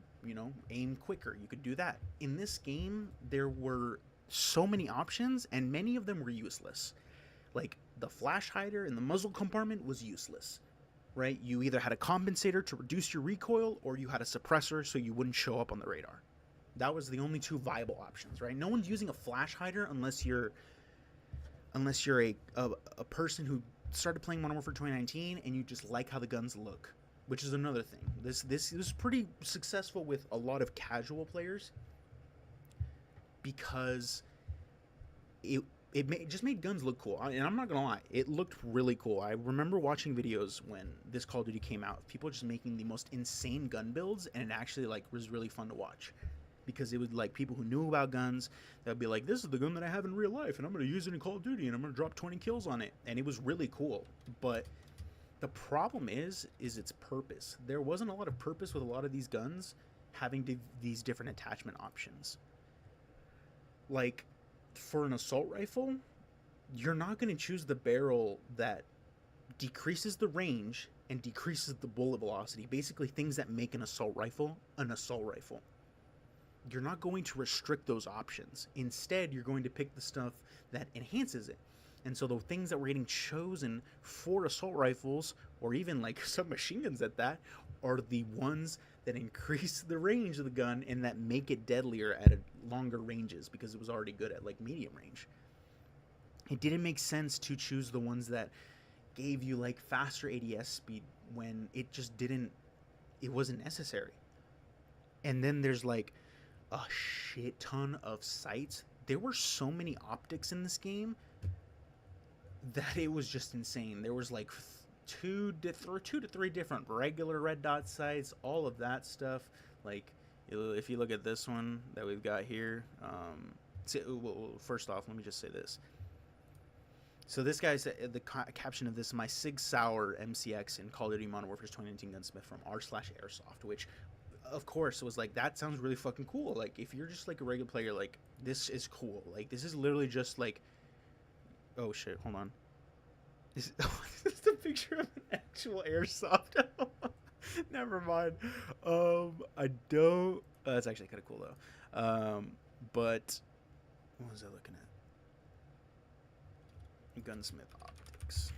aim quicker. You could do that. In this game, there were so many options, and many of them were useless. Like, the flash hider in the muzzle compartment was useless, right? You either had a compensator to reduce your recoil, or you had a suppressor so you wouldn't show up on the radar. That was the only 2 viable options, right? No one's using a flash hider unless you're a person who started playing Modern Warfare 2019 and you just like how the guns look, which is another thing. This was pretty successful with a lot of casual players because it just made guns look cool. And I'm not gonna lie, it looked really cool. I remember watching videos when this Call of Duty came out, people just making the most insane gun builds, and it actually like was really fun to watch. Because it was like people who knew about guns that would be like, this is the gun that I have in real life, and I'm going to use it in Call of Duty, and I'm going to drop 20 kills on it. And it was really cool. But the problem is its purpose. There wasn't a lot of purpose with a lot of these guns having these different attachment options. Like, for an assault rifle, you're not going to choose the barrel that decreases the range and decreases the bullet velocity. Basically, things that make an assault rifle an assault rifle. You're not going to restrict those options. Instead, you're going to pick the stuff that enhances it. And so the things that were getting chosen for assault rifles, or even like submachine guns at that, are the ones that increase the range of the gun and that make it deadlier at longer ranges, because it was already good at like medium range. It didn't make sense to choose the ones that gave you like faster ADS speed when it wasn't necessary. And then there's like a shit ton of sights. There were so many optics in this game that it was just insane. There was like 2 to 3 different regular red dot sights, all of that stuff. Like, if you look at this one that we've got here, first off, let me just say this. So this guy's the caption of this: my Sig Sauer MCX in Call of Duty Modern Warfare 2019 Gunsmith from r/airsoft, which of course was like, that sounds really fucking cool. Like, if you're just like a regular player, like, this is cool. Like, this is literally just like, oh shit, hold on. Is this a picture of an actual airsoft? Never mind. I don't. That's actually kind of cool though. But what was I looking at? Gunsmith optics.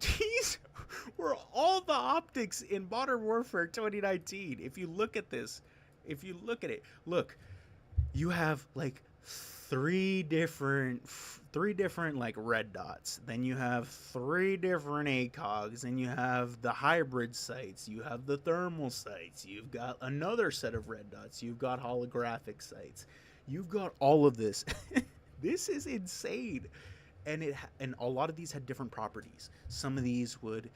These were all the optics in Modern Warfare 2019. If you look at this, if you look at it, look, you have like three different like red dots. Then you have three different ACOGs. Then you have the hybrid sights. You have the thermal sights. You've got another set of red dots. You've got holographic sights. You've got all of this. This is insane. And a lot of these had different properties. Some of these would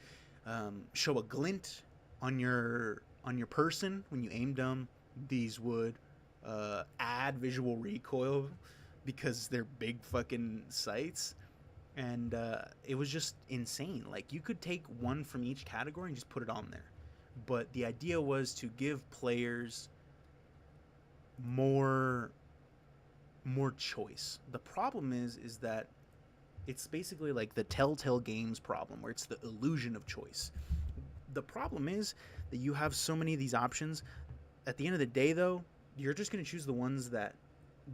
show a glint on your person when you aimed them. These would add visual recoil because they're big fucking sights, and it was just insane. Like, you could take one from each category and just put it on there, but the idea was to give players more choice. The problem is that it's basically like the Telltale Games problem, where it's the illusion of choice. The problem is that you have so many of these options. At the end of the day, though, you're just going to choose the ones that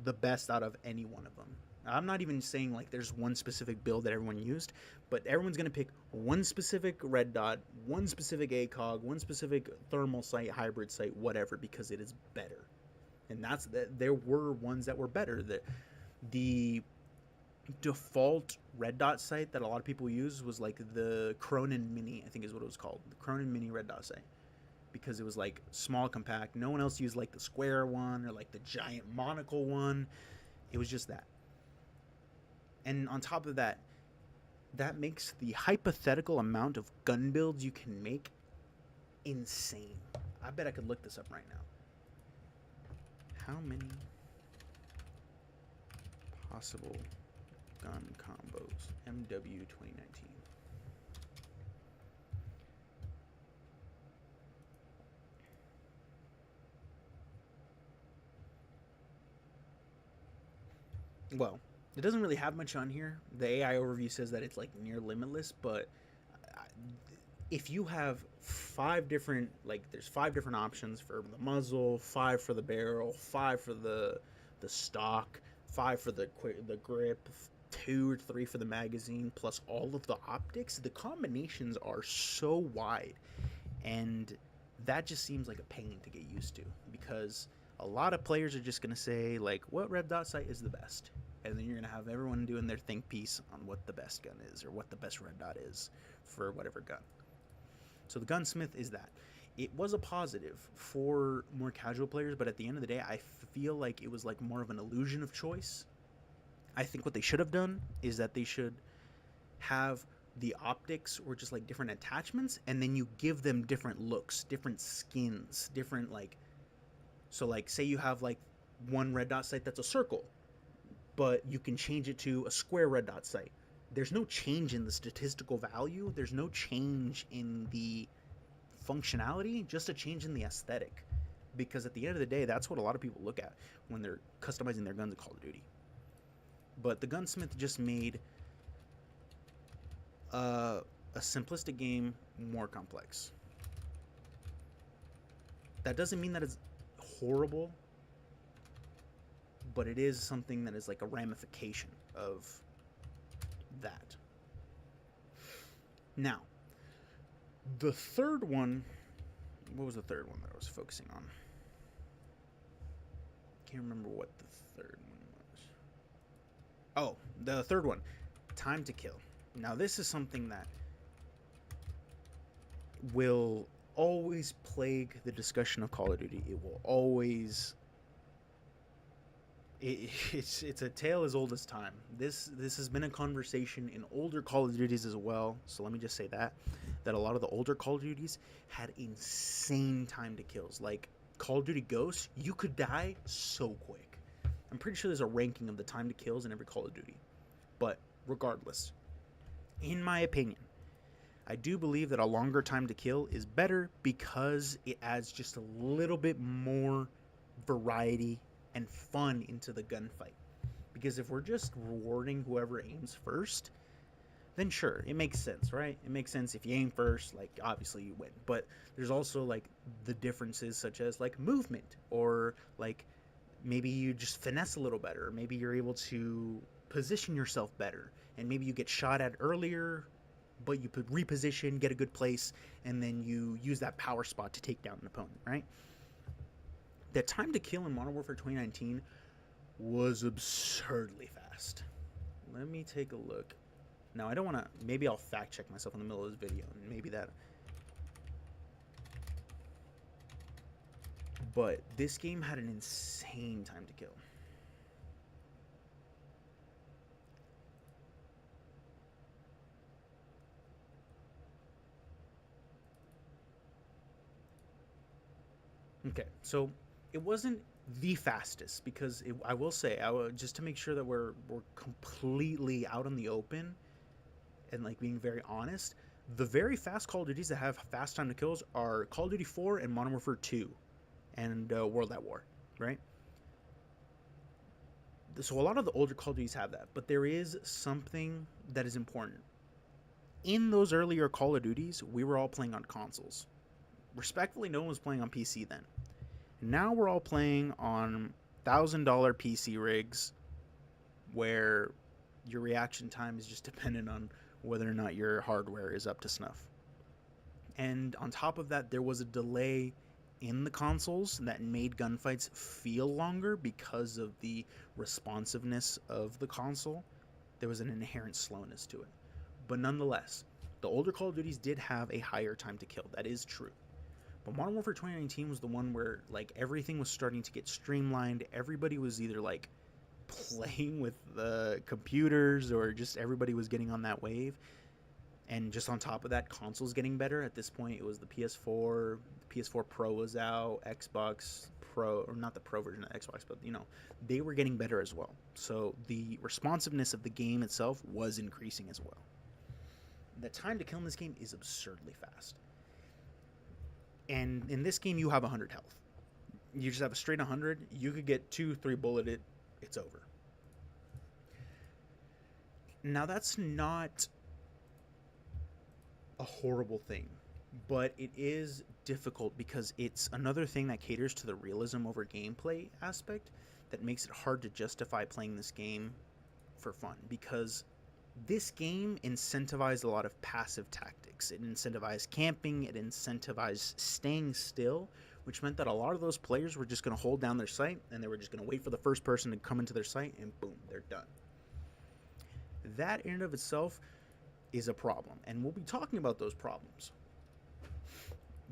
the best out of any one of them. I'm not even saying like there's one specific build that everyone used, but everyone's going to pick one specific red dot, one specific ACOG, one specific thermal sight, hybrid sight, whatever, because it is better. And that's that. There were ones that were better. The default red dot sight that a lot of people use was like the Cronin Mini, I think is what it was called, the Cronin Mini red dot sight, because it was like small, compact. No one else used like the square one or like the giant monocle one. It was just that. And on top of that, that makes the hypothetical amount of gun builds you can make insane. I bet I could look this up right now. How many possible gun combos? MW 2019. Well, it doesn't really have much on here. The AI overview says that it's like near limitless, but if you have there's 5 different options for the muzzle, 5 for the barrel, 5 for the stock, 5 for the grip, 2 or 3 for the magazine, plus all of the optics. The combinations are so wide, and that just seems like a pain to get used to, because a lot of players are just going to say, like, what red dot sight is the best? And then you're going to have everyone doing their think piece on what the best gun is, or what the best red dot is for whatever gun. So the Gunsmith is that. It was a positive for more casual players, but at the end of the day, I feel like it was like more of an illusion of choice. I think what they should have done is that they should have the optics or just like different attachments, and then you give them different looks, different skins, different like, so like say you have like one red dot sight that's a circle, but you can change it to a square red dot sight. There's no change in the statistical value. There's no change in the functionality, just a change in the aesthetic. Because at the end of the day, that's what a lot of people look at when they're customizing their guns in Call of Duty. But the Gunsmith just made a simplistic game more complex. That doesn't mean that it's horrible, but it is something that is like a ramification of that. Now, the third one, what was the third one that I was focusing on? Can't remember what the third one was. Oh, the third one, time to kill. Now, this is something that will always plague the discussion of Call of Duty. It will always... It's a tale as old as time. This has been a conversation in older Call of Duties as well. So let me just say that a lot of the older Call of Duties had insane time to kills. Like Call of Duty Ghosts, you could die so quick. I'm pretty sure there's a ranking of the time to kills in every Call of Duty. But regardless, in my opinion, I do believe that a longer time to kill is better because it adds just a little bit more variety and fun into the gunfight. Because if we're just rewarding whoever aims first, then sure, it makes sense, right? It makes sense if you aim first, like obviously you win. But there's also like the differences such as like movement, or like maybe you just finesse a little better, maybe you're able to position yourself better, and maybe you get shot at earlier, but you could reposition, get a good place, and then you use that power spot to take down an opponent, right? The time to kill in Modern Warfare 2019 was absurdly fast. Let me take a look. Now, I don't want to... Maybe I'll fact check myself in the middle of this video, and maybe that... But this game had an insane time to kill. Okay, so it wasn't the fastest, because I will say, just to make sure that we're completely out in the open and like being very honest, the very fast Call of Duties that have fast time to kills are Call of Duty 4 and Modern Warfare 2 and World at War, right? So a lot of the older Call of Duties have that, but there is something that is important. In those earlier Call of Duties, we were all playing on consoles. Respectfully, no one was playing on PC then. Now we're all playing on $1,000 PC rigs where your reaction time is just dependent on whether or not your hardware is up to snuff. And on top of that, there was a delay in the consoles that made gunfights feel longer because of the responsiveness of the console. There was an inherent slowness to it. But nonetheless, the older Call of Duties did have a higher time to kill. That is true. But Modern Warfare 2019 was the one where like everything was starting to get streamlined. Everybody was either like playing with the computers, or just everybody was getting on that wave. And just on top of that, consoles getting better. At this point, it was the PS4. The PS4 Pro was out. Xbox Pro, or not the Pro version of Xbox, but you know, they were getting better as well. So the responsiveness of the game itself was increasing as well. The time to kill in this game is absurdly fast. And in this game, you have 100 health. You just have a straight 100. You could get 2-3 bulleted. It's over. Now, that's not a horrible thing, but it is difficult because it's another thing that caters to the realism over gameplay aspect that makes it hard to justify playing this game for fun, because this game incentivized a lot of passive tactics. It incentivized camping, it incentivized staying still, which meant that a lot of those players were just going to hold down their sight, and they were just going to wait for the first person to come into their sight, and boom, they're done. That in and of itself is a problem, and we'll be talking about those problems.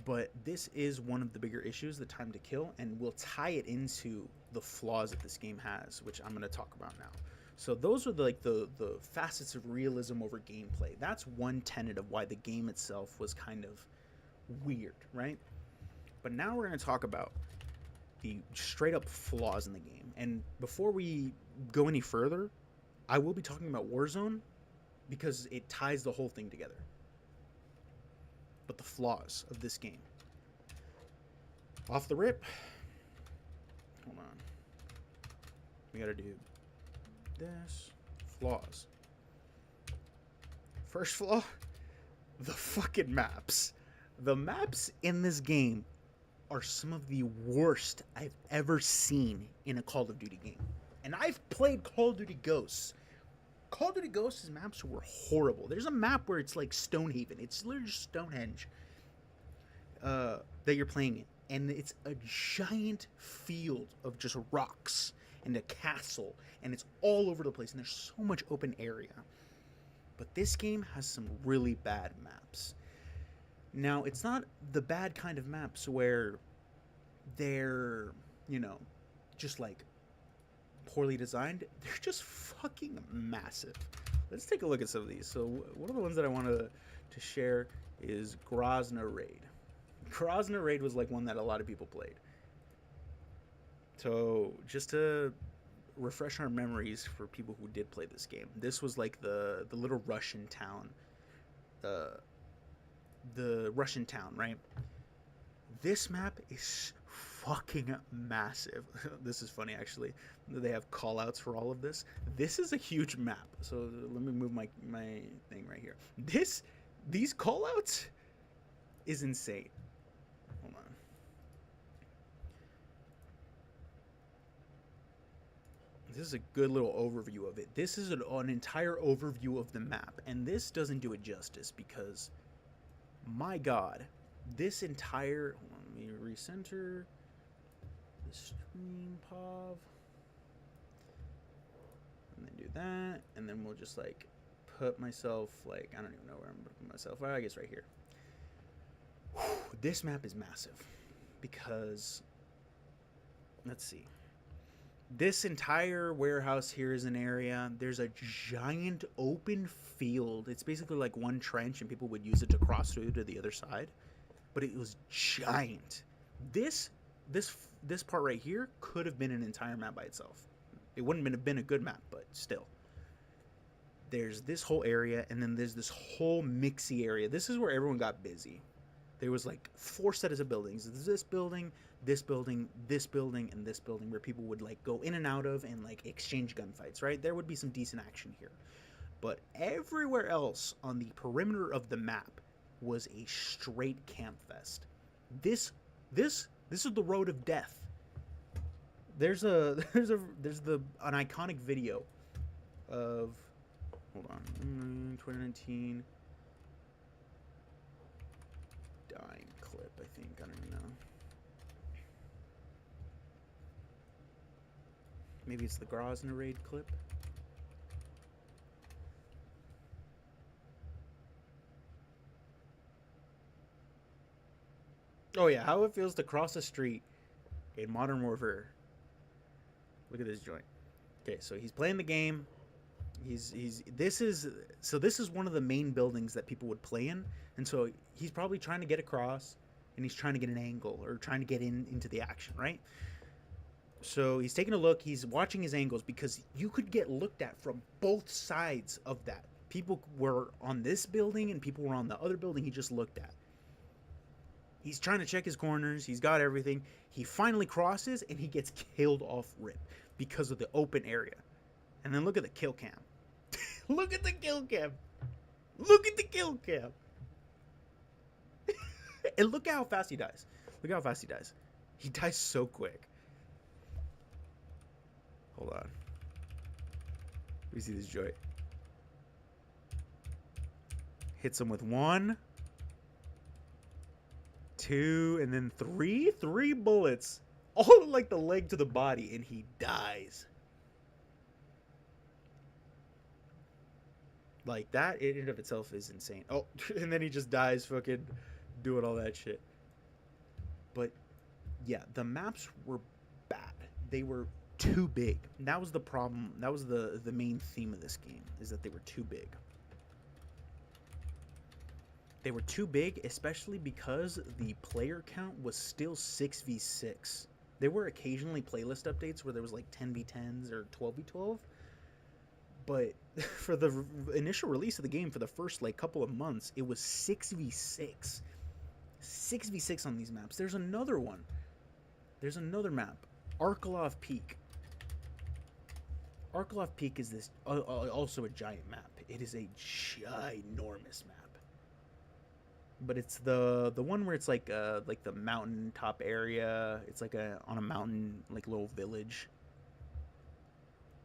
But this is one of the bigger issues, the time to kill, and we'll tie it into the flaws that this game has, which I'm going to talk about now. So those are the facets of realism over gameplay. That's one tenet of why the game itself was kind of weird, right? But now we're going to talk about the straight up flaws in the game. And before we go any further, I will be talking about Warzone because it ties the whole thing together. But the flaws of this game. Off the rip. Hold on. We got to do this. Flaws. First flaw, the fucking maps. The maps in this game are some of the worst I've ever seen in a Call of Duty game. And I've played Call of Duty Ghosts. Call of Duty Ghosts' maps were horrible. There's a map where it's like Stonehaven. It's literally just Stonehenge that you're playing in. And it's a giant field of just rocks and a castle, and it's all over the place, and there's so much open area. But this game has some really bad maps. Now, it's not the bad kind of maps where they're, you know, just like poorly designed. They're just fucking massive. Let's take a look at some of these. So one of the ones that I wanted to share is Grozny Raid. Grozny Raid was like one that a lot of people played. So just to refresh our memories for people who did play this game, this was like the little Russian town, the Russian town, right? This map is fucking massive. This is funny, actually. They have call outs for all of this. This is a huge map. So let me move my thing right here. These call outs is insane. Hold on. This is a good little overview of it. This is an entire overview of the map, and this doesn't do it justice because, my God, this entire... Hold on, let me recenter the stream pov, and then do that, and then we'll just like put myself like, I don't even know where I'm gonna put myself. Well, I guess right here. Whew, this map is massive because, let's see. This entire warehouse here is an area. There's a giant open field. It's basically like one trench, and people would use it to cross through to the other side. But it was giant. This part right here could have been an entire map by itself. It wouldn't have been a good map, but still. There's this whole area, and then there's this whole mixy area. This is where everyone got busy. There was like 4 sets of buildings. There's this building, this building, this building, and this building where people would like go in and out of and like exchange gunfights, right? There would be some decent action here. But everywhere else on the perimeter of the map was a straight camp fest. This is the road of death. There's an iconic video of, hold on, 2019 dying clip, I think. I don't even know. Maybe it's the Grozny raid clip. Oh yeah, how it feels to cross a street in Modern Warfare. Look at this joint. Okay, so he's playing the game. This is one of the main buildings that people would play in, and so he's probably trying to get across, and he's trying to get an angle or trying to get into the action, right? So he's taking a look. He's watching his angles because you could get looked at from both sides of that. People were on this building and people were on the other building he just looked at. He's trying to check his corners. He's got everything. He finally crosses and he gets killed off rip because of the open area. And then look at the kill cam. Look at the kill cam. Look at the kill cam. And look how fast he dies. Look how fast he dies. He dies so quick. Hold on. Let me see this joint. Hits him with 1, 2, and then 3. 3 bullets. All like the leg to the body, and he dies. Like, that in and of itself is insane. Oh, and then he just dies fucking doing all that shit. But, yeah, the maps were bad. They were too big. That was the problem. That was the main theme of this game, is that they were too big. They were too big, especially because the player count was still 6v6. There were occasionally playlist updates where there was like 10v10s or 12v12. But for the initial release of the game, for the first like couple of months, it was 6v6. 6v6 on these maps. There's another one. There's another map. Arkalov Peak. Arkalov Peak is this also a giant map. It is a ginormous map. But it's the one where it's like the mountain top area. It's like on a mountain, like little village.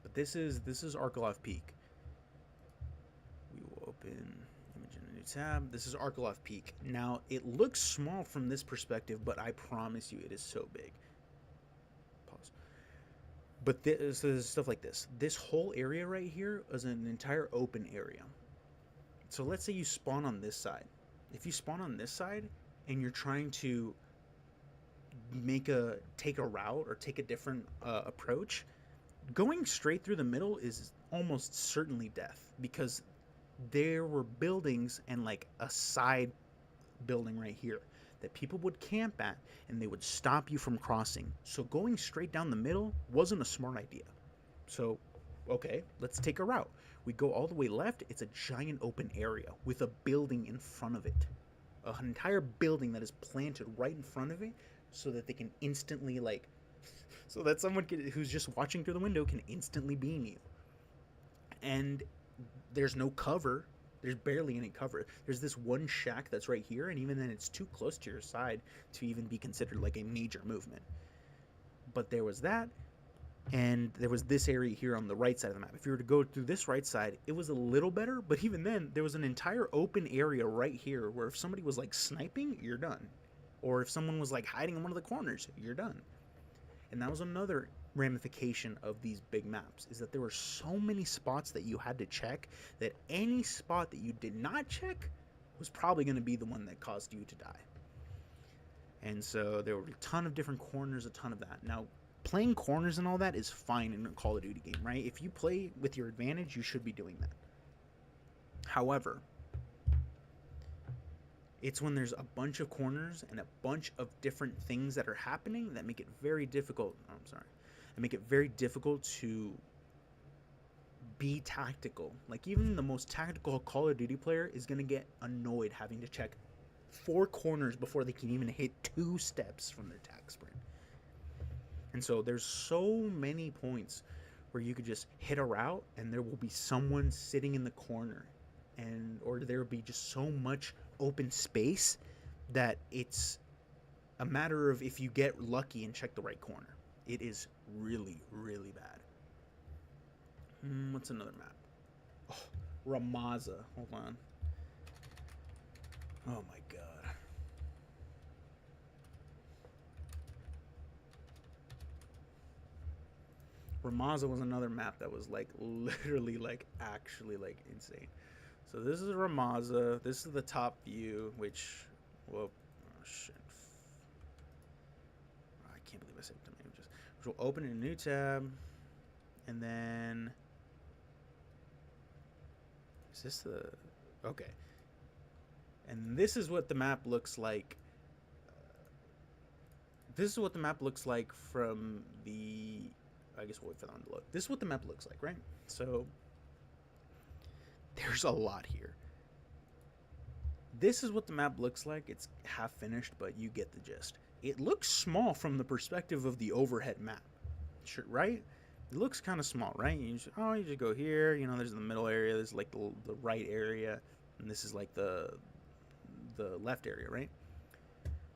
But this is Arkalov Peak. We will open image in a new tab. This is Arkalov Peak. Now it looks small from this perspective, but I promise you it is so big. Pause. But so stuff like this. This whole area right here is an entire open area. So let's say you spawn on this side. If you spawn on this side and you're trying to take a route or take a different approach, going straight through the middle is almost certainly death, because there were buildings and like a side building right here that people would camp at, and they would stop you from crossing. So going straight down the middle wasn't a smart idea. So, okay, let's take a route. We go all the way left. It's a giant open area with a building in front of it. An entire building that is planted right in front of it so that they can instantly like, so that who's just watching through the window can instantly beam you. And there's no cover. There's barely any cover. There's this one shack that's right here, and even then it's too close to your side to even be considered like a major movement. But there was that, and there was this area here on the right side of the map. If you were to go through this right side, it was a little better, but even then, there was an entire open area right here where if somebody was like sniping, you're done. Or if someone was like hiding in one of the corners, you're done. And that was another ramification of these big maps, is that there were so many spots that you had to check that any spot that you did not check was probably going to be the one that caused you to die. And so there were a ton of different corners, a ton of that. Now, playing corners and all that is fine in a Call of Duty game, right? If you play with your advantage, you should be doing that. However, it's when there's a bunch of corners and a bunch of different things that are happening that make it very difficult. That make it very difficult to be tactical. Like, even the most tactical Call of Duty player is going to get annoyed having to check 4 corners before they can even hit 2 steps from their tac sprint. And so there's so many points where you could just hit a route and there will be someone sitting in the corner, or there will be just so much open space that it's a matter of if you get lucky and check the right corner. It is really, really bad. What's another map? Oh, Ramaza. Hold on. Oh my god. Ramaza was another map that was like literally like actually like insane. So this is Ramaza. This is the top view, which, whoop, oh shit. I can't believe I saved them images. Which will open in a new tab, and then is this the okay? And this is what the map looks like. This is what the map looks like from the. I guess we'll wait for that one to load. This is what the map looks like, right? So there's a lot here. This is what the map looks like. It's half finished, but you get the gist. It looks small from the perspective of the overhead map, sure, right? It looks kind of small, right? You just go here. You know, there's the middle area. There's like the right area, and this is like the left area, right?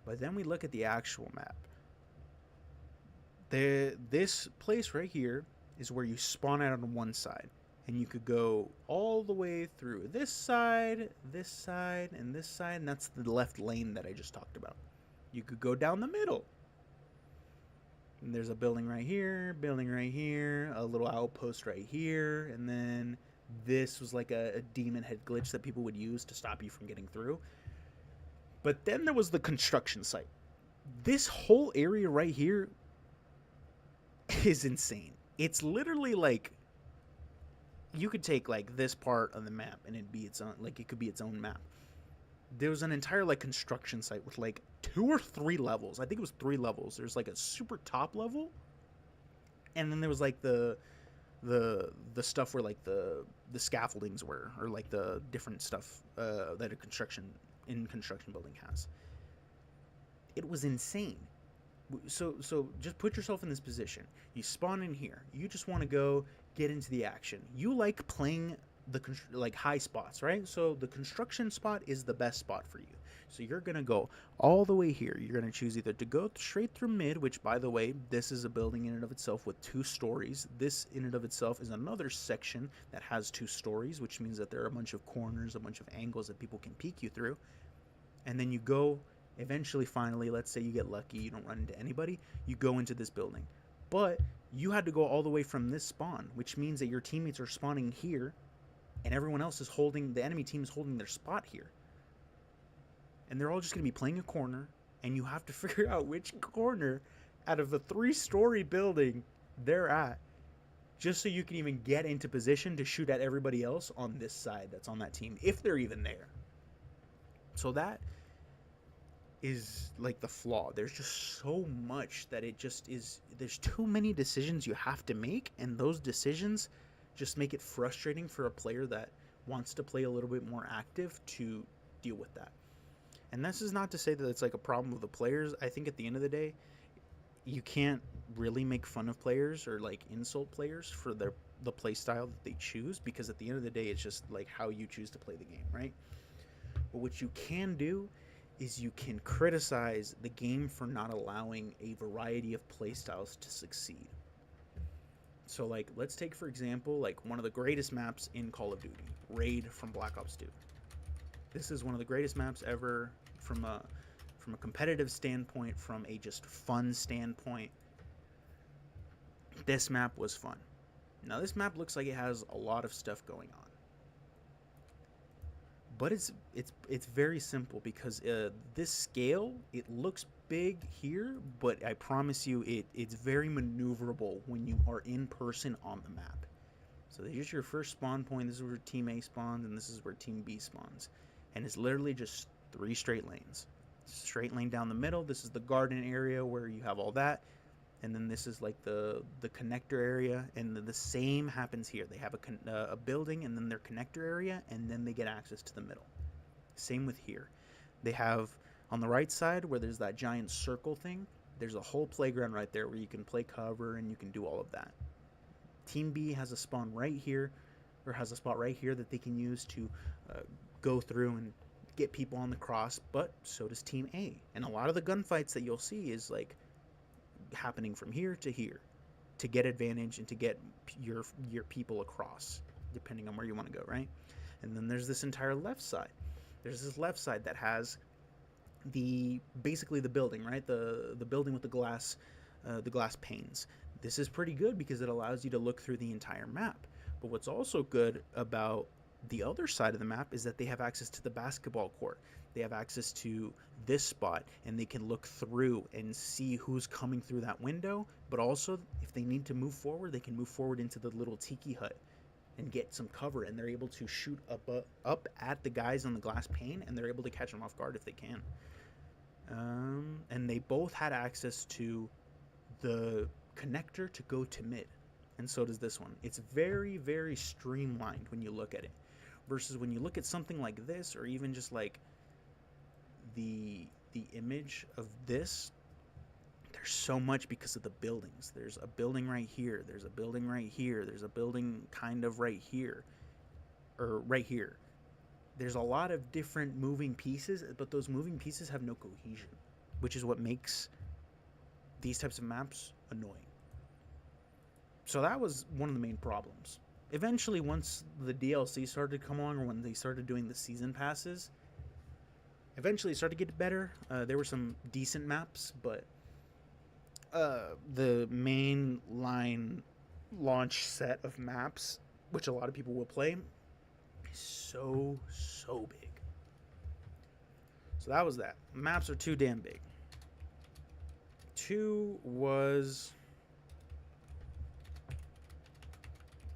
But then we look at the actual map. This place right here is where you spawn out on one side, and you could go all the way through this side, and this side, and that's the left lane that I just talked about. You could go down the middle, and there's a building right here, a little outpost right here, and then this was like a demon head glitch that people would use to stop you from getting through. But then there was the construction site. This whole area right here is insane. It's literally like you could take like this part of the map and it'd be its own, like it could be its own map. There was an entire like construction site with like 2 or 3 levels. I think it was 3 levels. There's like a super top level, and then there was like the stuff where like the scaffoldings were, or like the different stuff that a construction building has. It was insane. So just put yourself in this position. You spawn in here. You just want to go get into the action. You like playing the like high spots, right? So the construction spot is the best spot for you. So you're going to go all the way here. You're going to choose either to go straight through mid, which, by the way, this is a building in and of itself with 2 stories. This in and of itself is another section that has 2 stories, which means that there are a bunch of corners, a bunch of angles that people can peek you through. And then you go, eventually, finally, let's say you get lucky, you don't run into anybody, you go into this building. But you had to go all the way from this spawn, which means that your teammates are spawning here, and everyone else is holding, the enemy team is holding their spot here. And they're all just going to be playing a corner, and you have to figure out which corner out of the 3-story building they're at, just so you can even get into position to shoot at everybody else on this side that's on that team, if they're even there. So that is like the flaw. There's just so much that it just is. There's too many decisions you have to make, and those decisions just make it frustrating for a player that wants to play a little bit more active to deal with that. And this is not to say that it's like a problem with the players. I think at the end of the day, you can't really make fun of players or like insult players for the play style that they choose, because at the end of the day it's just like how you choose to play the game, right? But what you can do is you can criticize the game for not allowing a variety of play styles to succeed. So like let's take for example like one of the greatest maps in Call of Duty, Raid from Black Ops 2. This is one of the greatest maps ever from a competitive standpoint, from a just fun standpoint. This map was fun. Now this map looks like it has a lot of stuff going on, but it's very simple because this scale, it looks big here, but I promise you it's very maneuverable when you are in person on the map. So here's your first spawn point. This is where Team A spawns, and this is where Team B spawns, and it's literally just 3 straight lanes. Straight lane down the middle. This is the garden area where you have all that, and then this is like the connector area, and the same happens here. They have a building and then their connector area, and then they get access to the middle. Same with here. They have on the right side where there's that giant circle thing, there's a whole playground right there where you can play cover and you can do all of that. Team B has a spawn right here, or has a spot right here that they can use to go through and get people on the cross, but so does Team A. And a lot of the gunfights that you'll see is like happening from here to here to get advantage and to get your people across, depending on where you want to go, right? And then there's this entire left side. There's this left side that has basically the building, right? The building with the glass panes. This is pretty good because it allows you to look through the entire map. But what's also good about the other side of the map is that they have access to the basketball court. They have access to this spot, and they can look through and see who's coming through that window. But also, if they need to move forward, they can move forward into the little tiki hut and get some cover, and they're able to shoot up at the guys on the glass pane, and they're able to catch them off guard if they can. And they both had access to the connector to go to mid, and so does this one. It's very, very streamlined when you look at it, versus when you look at something like this, or even just like the image of this. There's so much because of the buildings. There's a building right here, there's a building right here, there's a building kind of right here, or right here. There's a lot of different moving pieces, but those moving pieces have no cohesion, which is what makes these types of maps annoying. So that was one of the main problems. Eventually, once the DLC started to come along, or when they started doing the season passes, eventually it started to get better. There were some decent maps, but the main line launch set of maps, which a lot of people will play, is so big. So that was that. Maps are too damn big. 2 was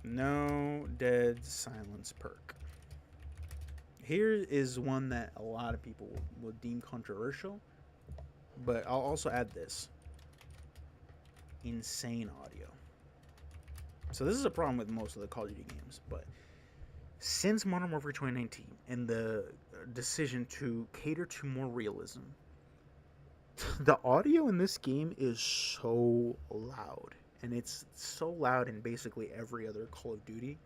no Dead Silence perk. Here is one that a lot of people will deem controversial, but I'll also add this. Insane audio. So this is a problem with most of the Call of Duty games, but since Modern Warfare 2019 and the decision to cater to more realism, the audio in this game is so loud, and it's so loud in basically every other Call of Duty.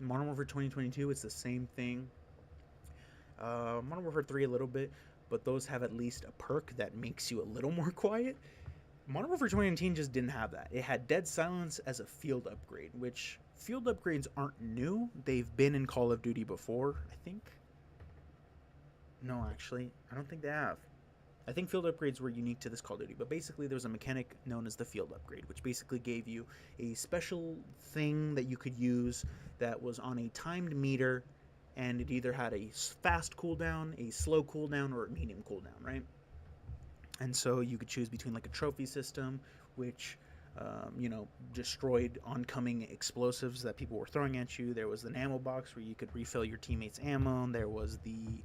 Modern Warfare 2022, it's the same thing. Modern Warfare 3 a little bit, but those have at least a perk that makes you a little more quiet. Modern Warfare 2019 just didn't have that. It had Dead Silence as a field upgrade, which field upgrades aren't new. They've been in Call of Duty before, I think. No, actually, I don't think they have. I think field upgrades were unique to this Call of Duty, but basically there was a mechanic known as the field upgrade, which basically gave you a special thing that you could use that was on a timed meter, and it either had a fast cooldown, a slow cooldown, or a medium cooldown, right? And so you could choose between like a trophy system, which destroyed oncoming explosives that people were throwing at you. There was an ammo box where you could refill your teammates' ammo. There was the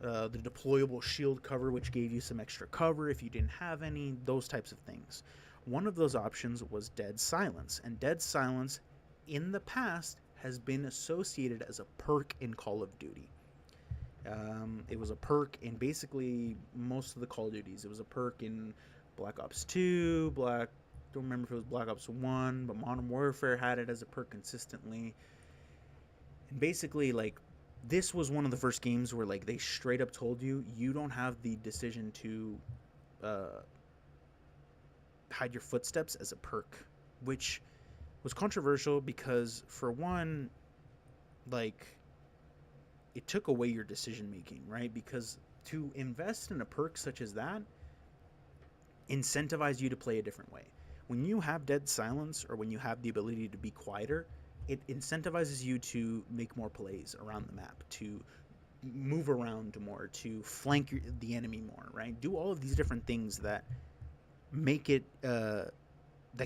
deployable shield cover, which gave you some extra cover if you didn't have any, those types of things. One of those options was Dead Silence, and Dead Silence in the past has been associated as a perk in Call of Duty. It was a perk in basically most of the Call of Duties. It was a perk in Black Ops 2, don't remember if it was Black Ops 1, but Modern Warfare had it as a perk consistently. And basically, like, this was one of the first games where, like, they straight up told you, you don't have the decision to uh, hide your footsteps as a perk, which was controversial because, for one, like, it took away your decision making, right? Because to invest in a perk such as that incentivize you to play a different way. When you have dead silence, or when you have the ability to be quieter, it incentivizes you to make more plays around the map, to move around more, to flank the enemy more, right? Do all of these different things that make it that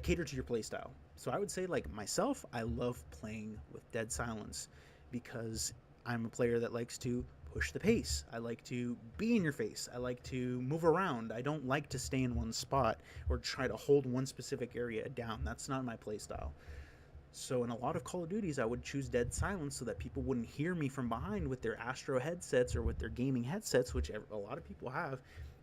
cater to your playstyle. So I would say, like myself, I love playing with dead silence because I'm a player that likes to push the pace. I like to be in your face. I like to move around. I don't like to stay in one spot or try to hold one specific area down. That's not my playstyle. So in a lot of Call of Duties, I would choose dead silence so that people wouldn't hear me from behind with their Astro headsets or with their gaming headsets, which a lot of people have,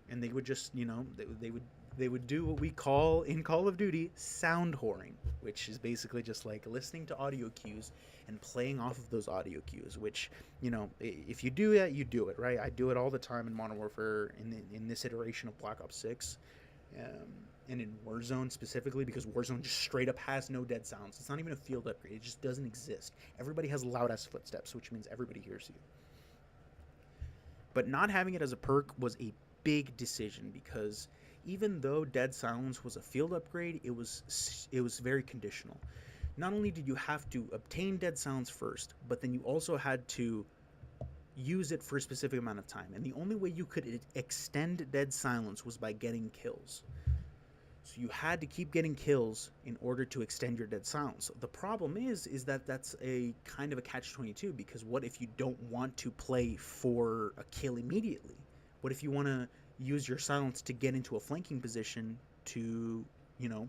and they would just, they would do what we call in Call of Duty sound whoring, which is basically just like listening to audio cues and playing off of those audio cues, which, if you do that, you do it, right? I do it all the time in Modern Warfare in this iteration of Black Ops 6. And in Warzone specifically, because Warzone just straight up has no dead sounds. It's not even a field upgrade. It just doesn't exist. Everybody has loud-ass footsteps, which means everybody hears you. But not having it as a perk was a big decision because even though dead silence was a field upgrade, it was very conditional. Not only did you have to obtain dead silence first, but then you also had to use it for a specific amount of time. And the only way you could extend dead silence was by getting kills. So you had to keep getting kills in order to extend your dead silence. The problem is that that's a kind of a catch-22, because what if you don't want to play for a kill immediately? What if you want to use your silence to get into a flanking position to,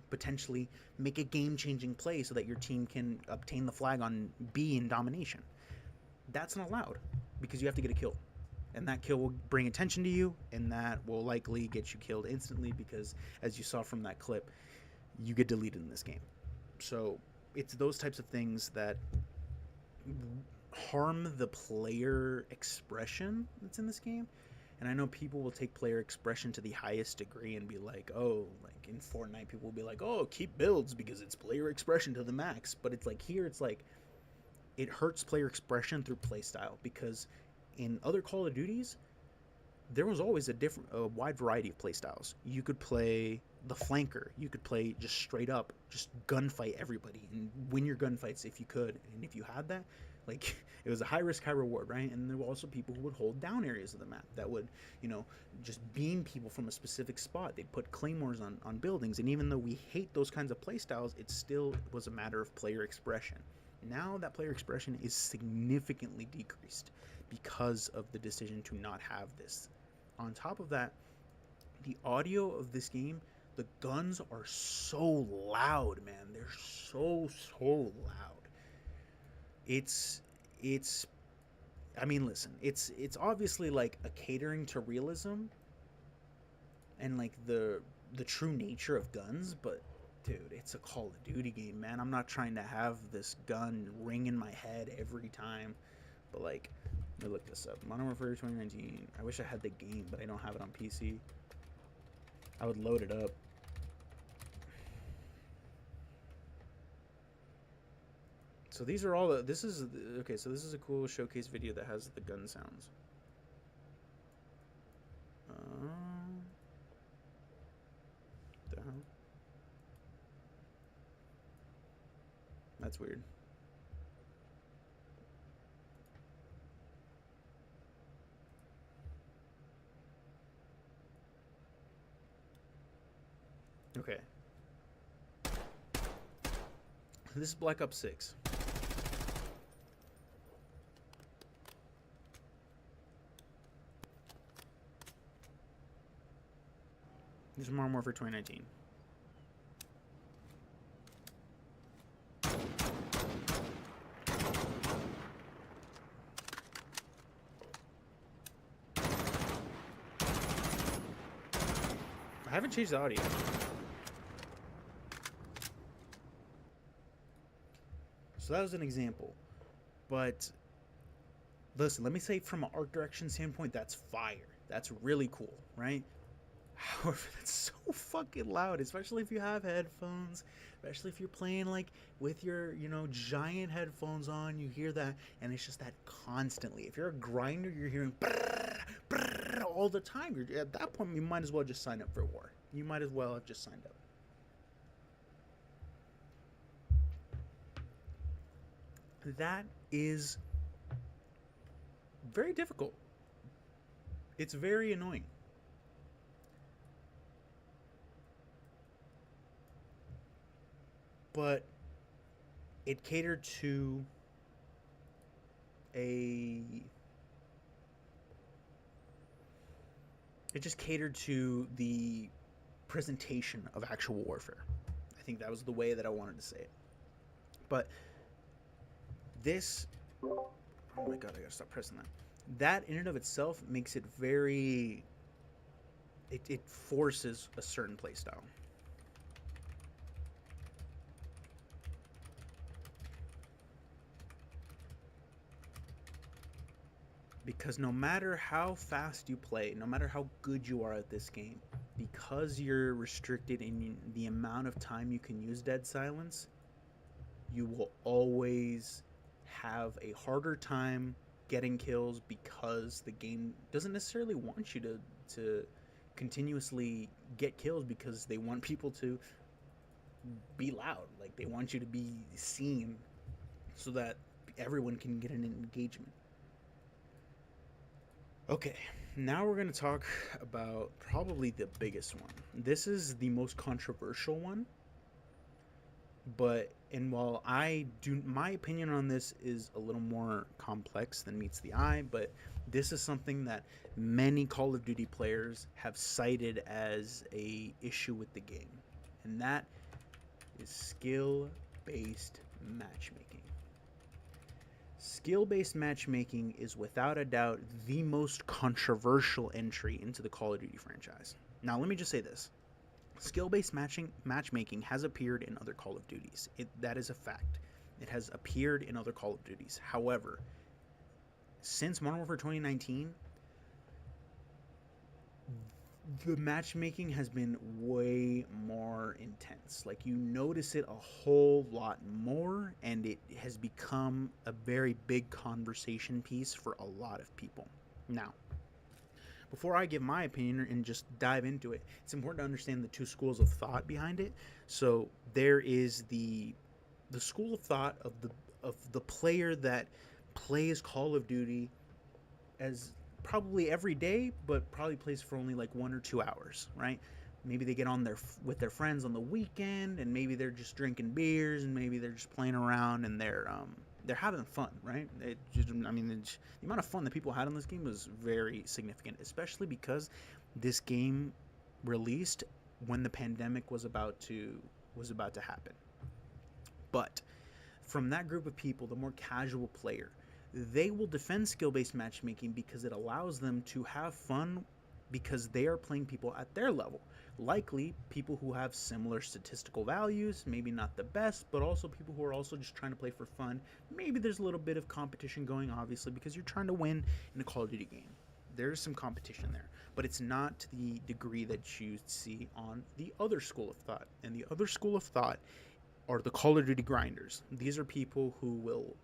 potentially make a game-changing play so that your team can obtain the flag on B in domination? That's not allowed because you have to get a kill. And that kill will bring attention to you, and that will likely get you killed instantly because, as you saw from that clip, you get deleted in this game. So it's those types of things that harm the player expression that's in this game. And I know people will take player expression to the highest degree and be like, oh, like in Fortnite, people will be like, oh, keep builds because it's player expression to the max. But it's like here, it's like it hurts player expression through playstyle, because in other Call of Duties, there was always a wide variety of playstyles. You could play the flanker. You could play just straight up, just gunfight everybody and win your gunfights if you could. And if you had that, like, it was a high risk, high reward, right? And there were also people who would hold down areas of the map that would, just beam people from a specific spot. They'd put claymores on buildings. And even though we hate those kinds of playstyles, it still was a matter of player expression. Now that player expression is significantly decreased because of the decision to not have this. On top of that, the audio of this game, the guns are so loud, man. They're so loud. It's I mean, listen, it's obviously like a catering to realism and like the true nature of guns, but dude, it's a Call of Duty game, man. I'm not trying to have this gun ring in my head every time. But like, let me look this up. Modern Warfare 2019. I wish I had the game, but I don't have it on PC. I would load it up. So these are all the, okay, so this is a cool showcase video that has the gun sounds. The hell? That's weird. Okay. This is Black Ops 6. This is Modern Warfare 2019. I haven't changed the audio. So that was an example. But listen, let me say from an art direction standpoint, that's fire. That's really cool, right? However, that's so fucking loud, especially if you have headphones, especially if you're playing like with your, giant headphones on, you hear that, and it's just that constantly. If you're a grinder, you're hearing brrr, brrr, all the time. At that point, you might as well just sign up for war. You might as well have just signed up. That is very difficult. It's very annoying. But it catered to it just catered to the presentation of actual warfare. I think that was the way that I wanted to say it. But this, oh my god, I gotta stop pressing that. That in and of itself makes it very, it forces a certain playstyle. Because no matter how fast you play, no matter how good you are at this game, because you're restricted in the amount of time you can use Dead Silence, you will always have a harder time getting kills because the game doesn't necessarily want you to continuously get kills, because they want people to be loud. Like, they want you to be seen so that everyone can get an engagement. Okay, now we're going to talk about probably the biggest one. This is the most controversial one. And while my opinion on this is a little more complex than meets the eye, but this is something that many Call of Duty players have cited as a issue with the game. And that is skill-based matchmaking. Skill-based matchmaking is without a doubt the most controversial entry into the Call of Duty franchise. Now, let me just say this. Skill-based matchmaking has appeared in other Call of Duties. That is a fact. It has appeared in other Call of Duties. However, since Modern Warfare 2019, the matchmaking has been way more intense. Like, you notice it a whole lot more, and it has become a very big conversation piece for a lot of people. Now, before I give my opinion and just dive into it, it's important to understand the two schools of thought behind it. So there is the school of thought of the player that plays Call of Duty as probably every day, but probably plays for only like 1 or 2 hours, right? Maybe they get on with their friends on the weekend, and maybe they're just drinking beers, and maybe they're just playing around, and they're having fun, right? The amount of fun that people had on this game was very significant, especially because this game released when the pandemic was about to happen. But from that group of people, the more casual player, they will defend skill-based matchmaking because it allows them to have fun, because they are playing people at their level. Likely people who have similar statistical values, maybe not the best, but also people who are also just trying to play for fun. Maybe there's a little bit of competition going, obviously, because you're trying to win in a Call of Duty game. There's some competition there, but it's not to the degree that you see on the other school of thought. And the other school of thought are the Call of Duty grinders. These are people who will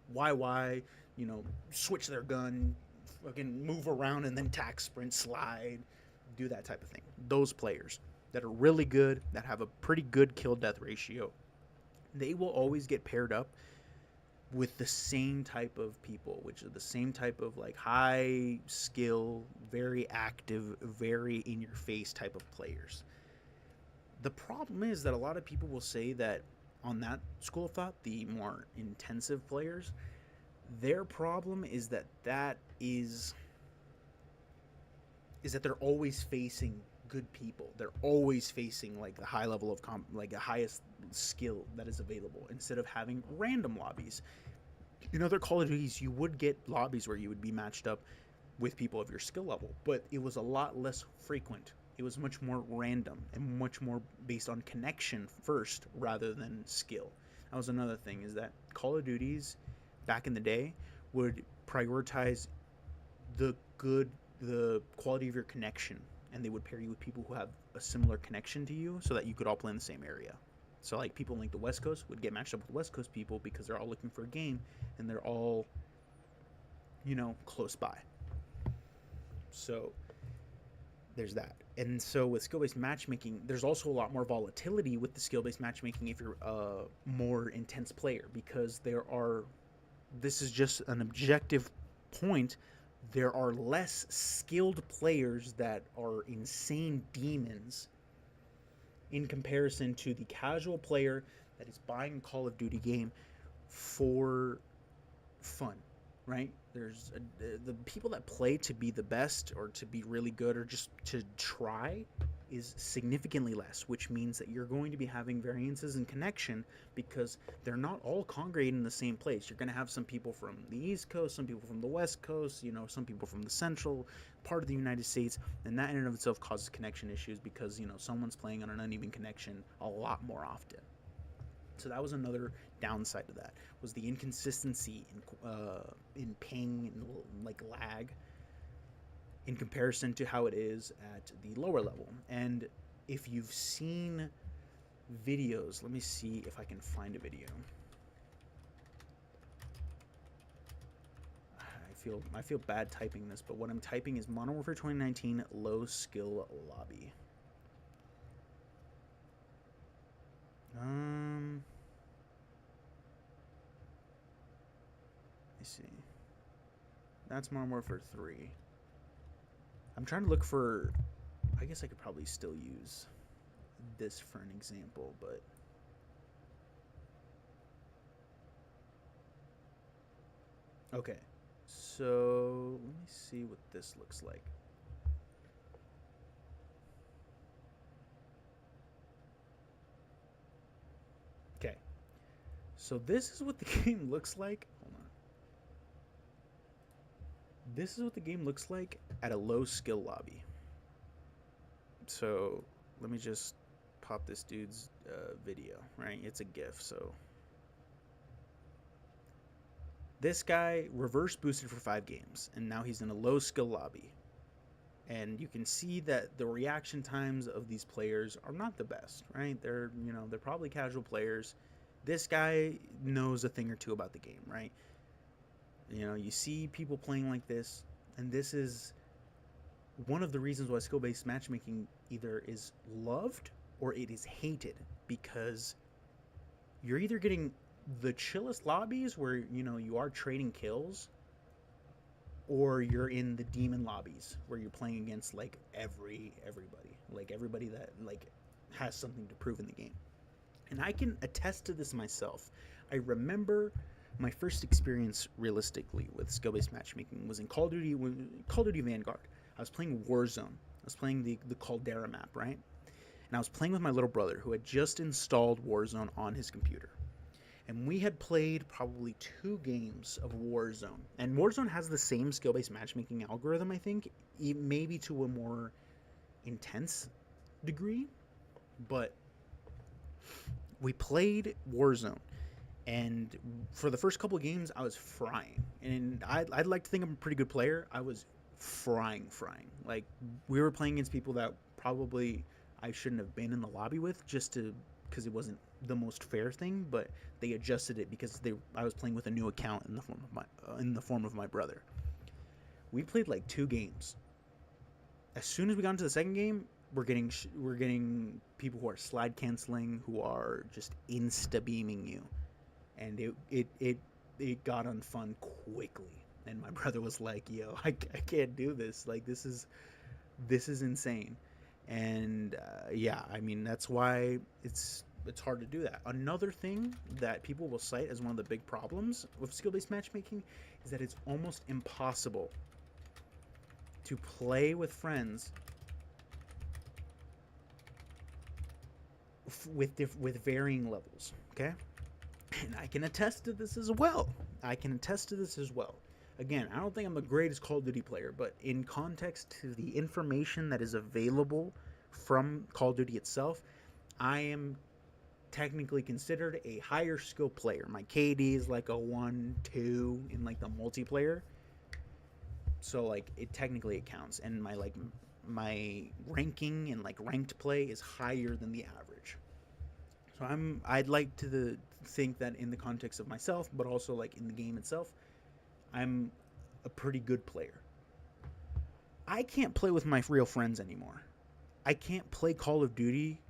switch their gun, fucking move around and then tack, sprint, slide, do that type of thing. Those players that are really good, that have a pretty good kill-death ratio, they will always get paired up with the same type of people, which are the same type of like high skill, very active, very in-your-face type of players. The problem is that a lot of people will say that on that school of thought, the more intensive players, their problem is that they're always facing good people. They're always facing like the high level of like the highest skill that is available, instead of having random lobbies. In other Call of Duties, you would get lobbies where you would be matched up with people of your skill level, but it was a lot less frequent. It was much more random and much more based on connection first rather than skill. That was another thing, is that Call of Duties back in the day would prioritize the quality of your connection, and they would pair you with people who have a similar connection to you so that you could all play in the same area. So like people in like the West Coast would get matched up with West Coast people because they're all looking for a game and they're all, close by. So there's that. And so with skill-based matchmaking, there's also a lot more volatility with the skill-based matchmaking if you're a more intense player, because this is just an objective point, there are less skilled players that are insane demons in comparison to the casual player that is buying a Call of Duty game for fun, right? There's the people that play to be the best or to be really good or just to try is significantly less, which means that you're going to be having variances in connection because they're not all congregated in the same place. You're going to have some people from the East Coast, some people from the West Coast, some people from the central part of the United States, and that in and of itself causes connection issues because, someone's playing on an uneven connection a lot more often. So that was another downside to that, was the inconsistency in ping and like lag in comparison to how it is at the lower level. And if you've seen videos, let me see if I can find a video. I feel bad typing this, but what I'm typing is Modern Warfare 2019 low skill lobby. Let me see. That's Modern Warfare 3. I'm trying to look for, I guess I could probably still use this for an example, but okay. So let me see what this looks like. Okay. So this is what the game looks like. Hold on. This is what the game looks like at a low skill lobby. So let me just pop this dude's video, right? It's a GIF, so. This guy reverse boosted for 5 games, and now he's in a low skill lobby. And you can see that the reaction times of these players are not the best, right? They're probably casual players. This guy knows a thing or two about the game, right? You see people playing like this, and this is one of the reasons why skill-based matchmaking either is loved or it is hated, because you're either getting the chillest lobbies where, you are trading kills, or you're in the demon lobbies where you're playing against like everybody that like has something to prove in the game. And I can attest to this myself. I remember my first experience realistically with skill-based matchmaking was in Call of Duty Vanguard. I was playing Warzone. I was playing the Caldera map, right? And I was playing with my little brother who had just installed Warzone on his computer. And we had played probably 2 games of Warzone. And Warzone has the same skill-based matchmaking algorithm, I think, maybe to a more intense degree. But we played Warzone. And for the first couple of games, I was frying. And I'd like to think I'm a pretty good player. I was frying. Like, we were playing against people that probably I shouldn't have been in the lobby with because it wasn't the most fair thing, but they adjusted it because I was playing with a new account in the form of my brother. We played like 2 games. As soon as we got into the second game, we're getting people who are slide canceling, who are just insta beaming you, and it got unfun quickly. And my brother was like, "Yo, I can't do this. Like, this is insane." And yeah, I mean, that's why it's hard to do that. Another thing that people will cite as one of the big problems with skill-based matchmaking is that it's almost impossible to play with friends with varying levels, okay? And I can attest to this as well. Again, I don't think I'm the greatest Call of Duty player, but in context to the information that is available from Call of Duty itself, I am technically considered a higher skill player. My KD is like a 1, 2 in like the multiplayer. So like it counts, and my ranking and like ranked play is higher than the average. So I'd like to think that in the context of myself, but also like in the game itself, I'm a pretty good player. I can't play with my real friends anymore. I can't play Call of Duty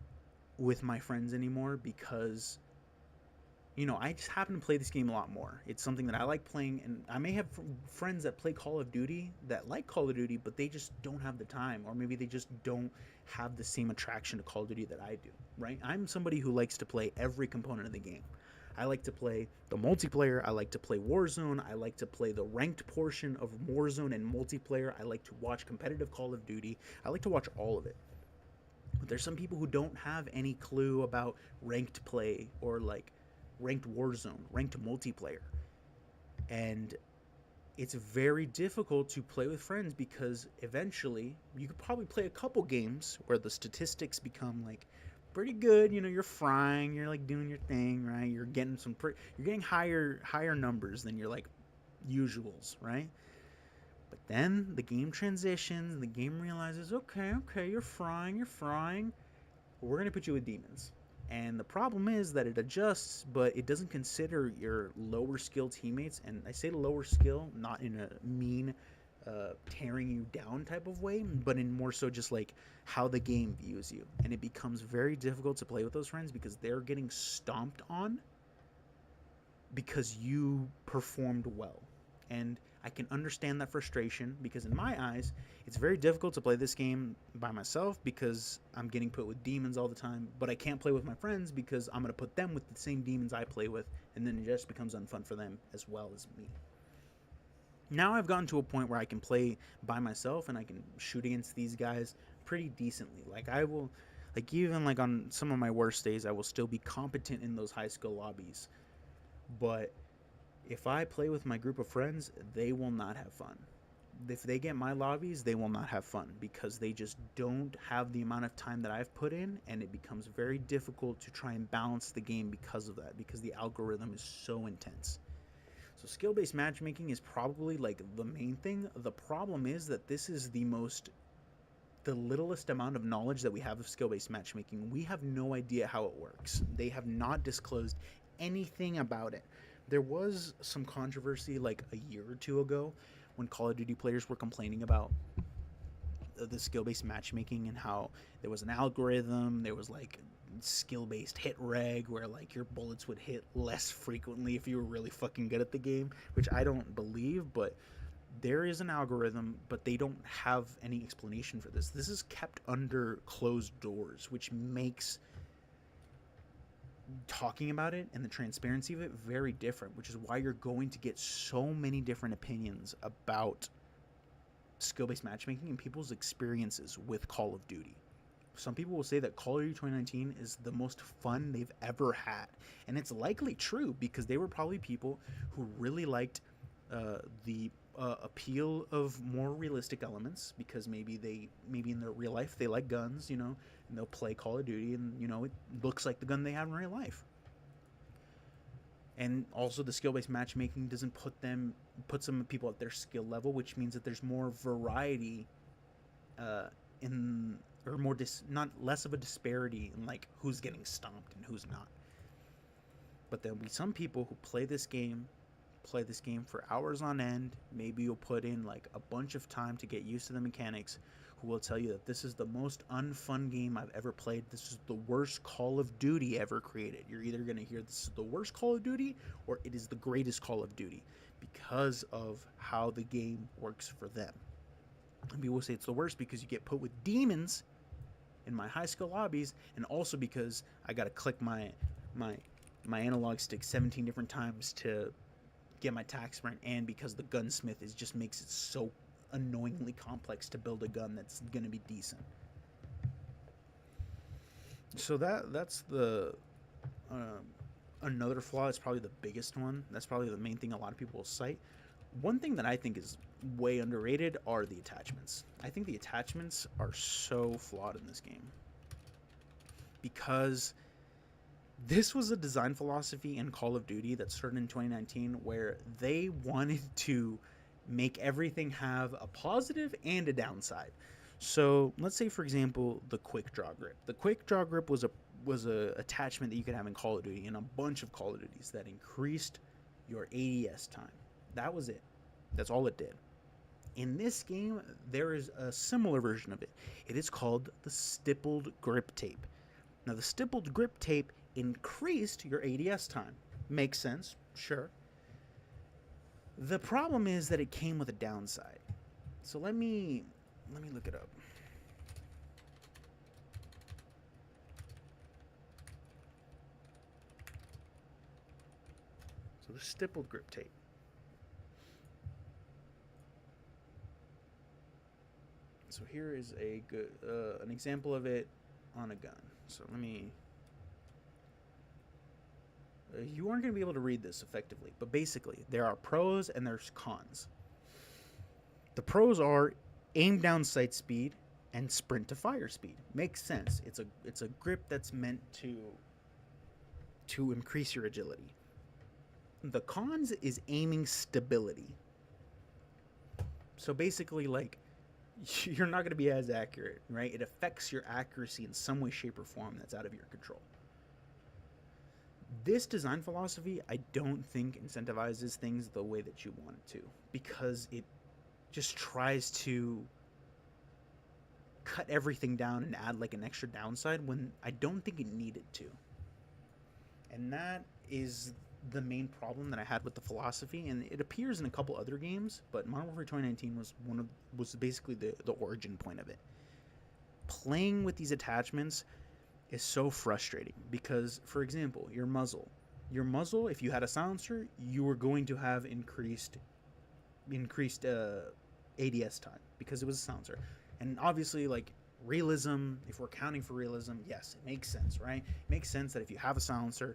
with my friends anymore because I just happen to play this game a lot more. It's something that I like playing, and I may have friends that play Call of Duty that like Call of Duty, but they just don't have the time, or maybe they just don't have the same attraction to Call of Duty that I do, right? I'm somebody who likes to play every component of the game. I like to play the multiplayer. I like to play Warzone. I like to play the ranked portion of Warzone and multiplayer. I like to watch competitive Call of Duty. I like to watch all of it. But there's some people who don't have any clue about ranked play or like ranked Warzone, ranked multiplayer. And it's very difficult to play with friends because eventually you could probably play a couple games where the statistics become like pretty good. You're frying, you're like doing your thing, right? You're getting you're getting higher numbers than your like usuals, right? But then the game transitions, and the game realizes, okay, you're frying. We're gonna put you with demons. And the problem is that it adjusts, but it doesn't consider your lower skill teammates. And I say lower skill, not in a mean, tearing you down type of way, but in more so just like how the game views you. And it becomes very difficult to play with those friends because they're getting stomped on because you performed well. And I can understand that frustration because in my eyes, it's very difficult to play this game by myself because I'm getting put with demons all the time, but I can't play with my friends because I'm going to put them with the same demons I play with, and then it just becomes unfun for them as well as me. Now I've gotten to a point where I can play by myself and I can shoot against these guys pretty decently. Like I will, like even like on some of my worst days, I will still be competent in those high skill lobbies. But if I play with my group of friends, they will not have fun. If they get my lobbies, they will not have fun because they just don't have the amount of time that I've put in, and it becomes very difficult to try and balance the game because of that, because the algorithm is so intense. So skill-based matchmaking is probably like the main thing. The problem is that this is the littlest amount of knowledge that we have of skill-based matchmaking. We have no idea how it works. They have not disclosed anything about it. There was some controversy like a year or two ago when Call of Duty players were complaining about the skill-based matchmaking and how there was an algorithm, there was like skill-based hit reg where like your bullets would hit less frequently if you were really fucking good at the game, which I don't believe, but there is an algorithm, but they don't have any explanation for this. This is kept under closed doors, which makes talking about it and the transparency of it very different, which is why you're going to get so many different opinions about skill-based matchmaking and people's experiences with Call of Duty. Some people will say that Call of Duty 2019 is the most fun they've ever had, and it's likely true because they were probably people who really liked the appeal of more realistic elements because maybe in their real life they like guns, and they'll play Call of Duty and it looks like the gun they have in real life. And also the skill-based matchmaking doesn't put some people at their skill level, which means that there's more variety in or more not less of a disparity in like who's getting stomped and who's not. But there'll be some people who play this game for hours on end. Maybe you'll put in like a bunch of time to get used to the mechanics, who will tell you that this is the most unfun game I've ever played. This is the worst Call of Duty ever created. You're either going to hear this is the worst Call of Duty or it is the greatest Call of Duty because of how the game works for them. And people will say it's the worst because you get put with demons in my high skill lobbies, and also because I got to click my analog stick 17 different times to get my tac sprint, and because the gunsmith just makes it so annoyingly complex to build a gun that's going to be decent. So that's the another flaw. It's probably the biggest one. That's probably the main thing a lot of people will cite. One thing that I think is way underrated are the attachments. I think the attachments are so flawed in this game because this was a design philosophy in Call of Duty that started in 2019 where they wanted to make everything have a positive and a downside. So let's say, for example, the quick draw grip. The quick draw grip was a attachment that you could have in Call of Duty in a bunch of Call of Duties that increased your ADS time. That was it. That's all it did. In this game, there is a similar version of it. It is called the stippled grip tape. Now, the stippled grip tape increased your ADS time. Makes sense, sure. The problem is that it came with a downside. So let me look it up. So the stippled grip tape. So here is a good an example of it on a gun. So let me. You aren't going to be able to read this effectively, but basically there are pros and there's cons. The pros are aim down sight speed and sprint to fire speed. Makes sense. It's a grip that's meant to increase your agility. The cons is aiming stability. So basically, like, you're not going to be as accurate, right? It affects your accuracy in some way, shape, or form that's out of your control. This design philosophy, I don't think incentivizes things the way that you want it to, because it just tries to cut everything down and add like an extra downside when I don't think it needed to. And that is the main problem that I had with the philosophy, and it appears in a couple other games, but Modern Warfare 2019 was basically the origin point of it. Playing with these attachments is so frustrating because, for example, your muzzle, if you had a silencer, you were going to have increased ADS time because it was a silencer. And obviously, like, realism, if we're counting for realism, yes, it makes sense, right? It makes sense that if you have a silencer,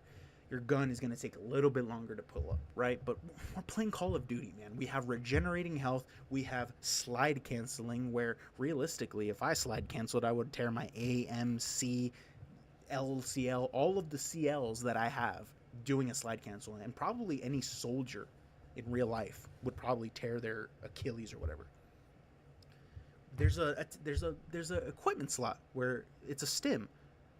your gun is going to take a little bit longer to pull up, right? But we're playing Call of Duty, man. We have regenerating health. We have slide canceling, where realistically, if I slide canceled, I would tear my AMC, LCL, all of the CLs that I have doing a slide cancel, and probably any soldier in real life would probably tear their Achilles or whatever. There's a equipment slot where it's a stim,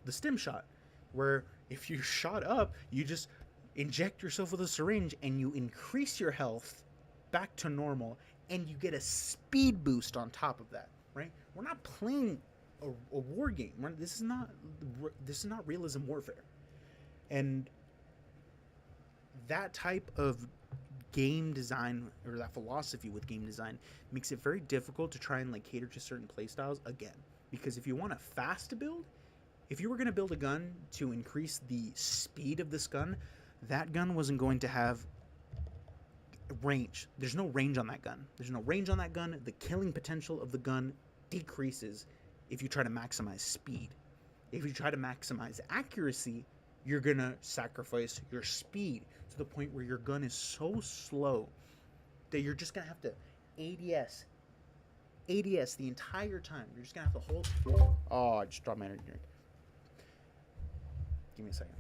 the stim shot, where if you shot up, you just inject yourself with a syringe and you increase your health back to normal, and you get a speed boost on top of that, right? We're not playing a war game. This is not realism warfare, and that type of game design, or that philosophy with game design, makes it very difficult to try and like cater to certain playstyles again. Because if you want a fast build, if you were going to build a gun to increase the speed of this gun, that gun wasn't going to have range. There's no range on that gun. The killing potential of the gun decreases if you try to maximize speed. If you try to maximize accuracy, you're going to sacrifice your speed to the point where your gun is so slow that you're just going to have to ADS the entire time. You're just going to have to hold. Oh, I just dropped my energy drink. Give me a second.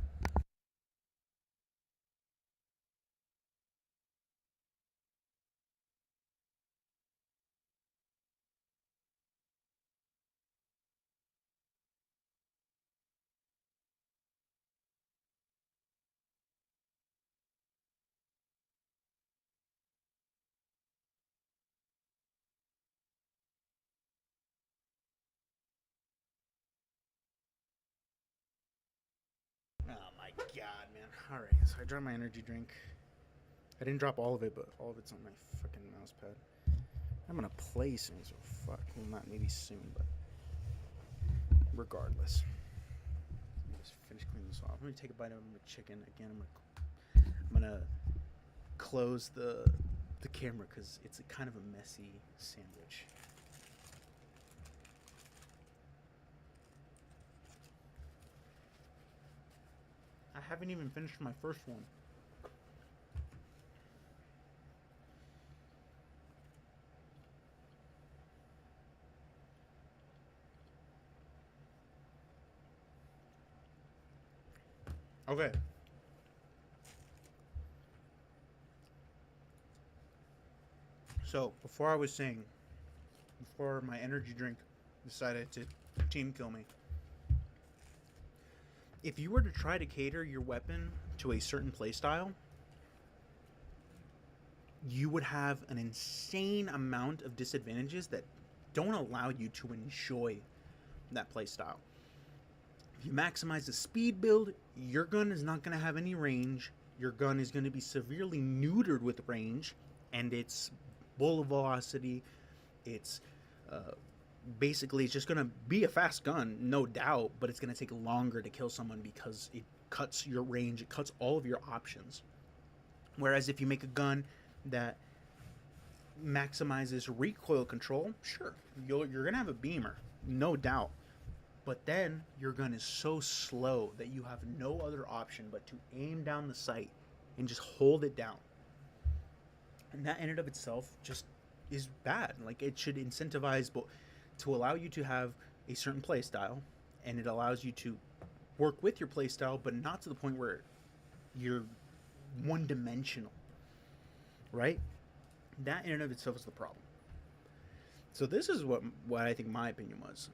Oh my god, man. Alright, so I dropped my energy drink. I didn't drop all of it, but all of it's on my fucking mouse pad. I'm gonna play soon, so fuck. Well, not maybe soon, but regardless. Let me just finish cleaning this off. I'm gonna take a bite of my chicken. Again, I'm gonna close the camera because it's a kind of a messy sandwich. I haven't even finished my first one. Okay. So before I was saying, before my energy drink decided to team kill me, if you were to try to cater your weapon to a certain playstyle, you would have an insane amount of disadvantages that don't allow you to enjoy that playstyle. If you maximize the speed build, your gun is not going to have any range. Your gun is going to be severely neutered with range, and its bullet velocity, it's basically it's just going to be a fast gun, no doubt, but it's going to take longer to kill someone because it cuts your range, it cuts all of your options. Whereas if you make a gun that maximizes recoil control, sure, you're going to have a beamer, no doubt. But then your gun is so slow that you have no other option but to aim down the sight and just hold it down. And that in and of itself just is bad. Like, it should incentivize to allow you to have a certain play style, and it allows you to work with your play style, but not to the point where you're one dimensional, right? That in and of itself is the problem. So this is what I think my opinion was.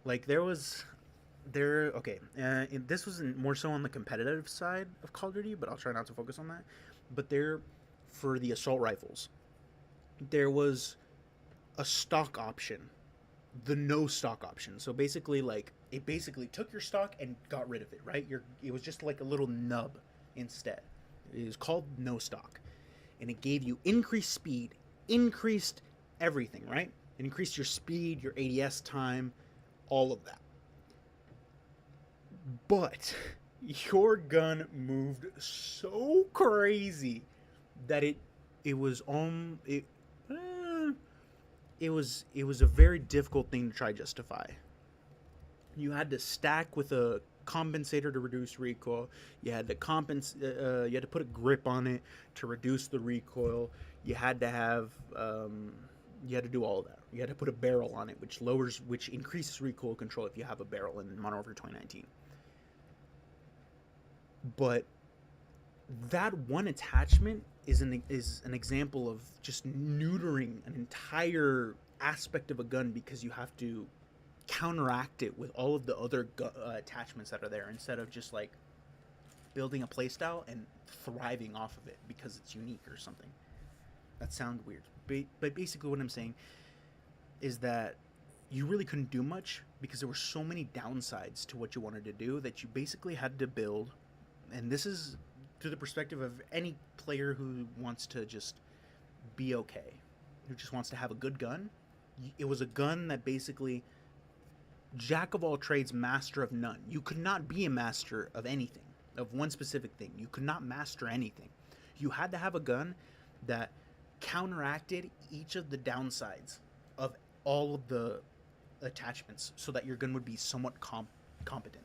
Like, this was more so on the competitive side of Call of Duty, but I'll try not to focus on that. But for the assault rifles, there was a stock option, the no stock option. So basically, like, it basically took your stock and got rid of it, right? It was just like a little nub instead. It was called no stock, and it gave you increased speed, increased everything, right? It increased your speed, your ADS time, all of that. But your gun moved so crazy that it was a very difficult thing to try to justify. You had to stack with a compensator to reduce recoil. You had to you had to put a grip on it to reduce the recoil. You had to have you had to do all of that. You had to put a barrel on it, which increases recoil control if you have a barrel in Modern Warfare 2019. But that one attachment is an example of just neutering an entire aspect of a gun because you have to counteract it with all of the other attachments that are there instead of just like building a playstyle and thriving off of it because it's unique or something. That sounds weird, but basically what I'm saying is that you really couldn't do much because there were so many downsides to what you wanted to do that you basically had to build. And this is through the perspective of any player who wants to just be okay, who just wants to have a good gun. It was a gun that basically jack of all trades, master of none. You could not be a master of anything, of one specific thing. You could not master anything. You had to have a gun that counteracted each of the downsides of all of the attachments so that your gun would be somewhat competent.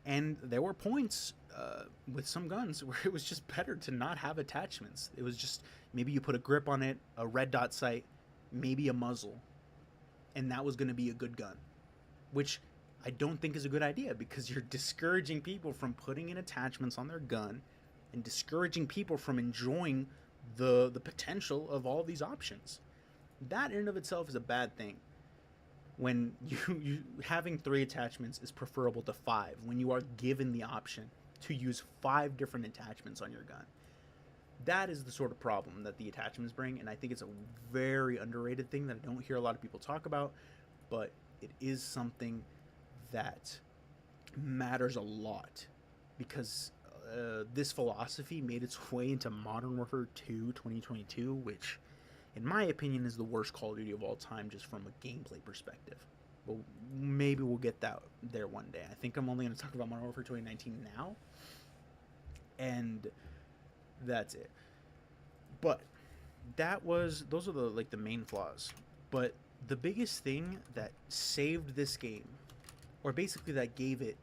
And there were points with some guns where it was just better to not have attachments. It was just maybe you put a grip on it, a red dot sight, maybe a muzzle, and that was going to be a good gun, which I don't think is a good idea because you're discouraging people from putting in attachments on their gun and discouraging people from enjoying the potential of all these options. That in and of itself is a bad thing. When you having 3 attachments is preferable to 5 when you are given the option to use 5 different attachments on your gun. That is the sort of problem that the attachments bring, and I think it's a very underrated thing that I don't hear a lot of people talk about, but it is something that matters a lot because this philosophy made its way into Modern Warfare 2 2022, which in my opinion is the worst Call of Duty of all time just from a gameplay perspective. But maybe we'll get there one day. I think I'm only going to talk about Modern Warfare 2019 now, and that's it. But those are the main flaws. But the biggest thing that saved this game, or basically that gave it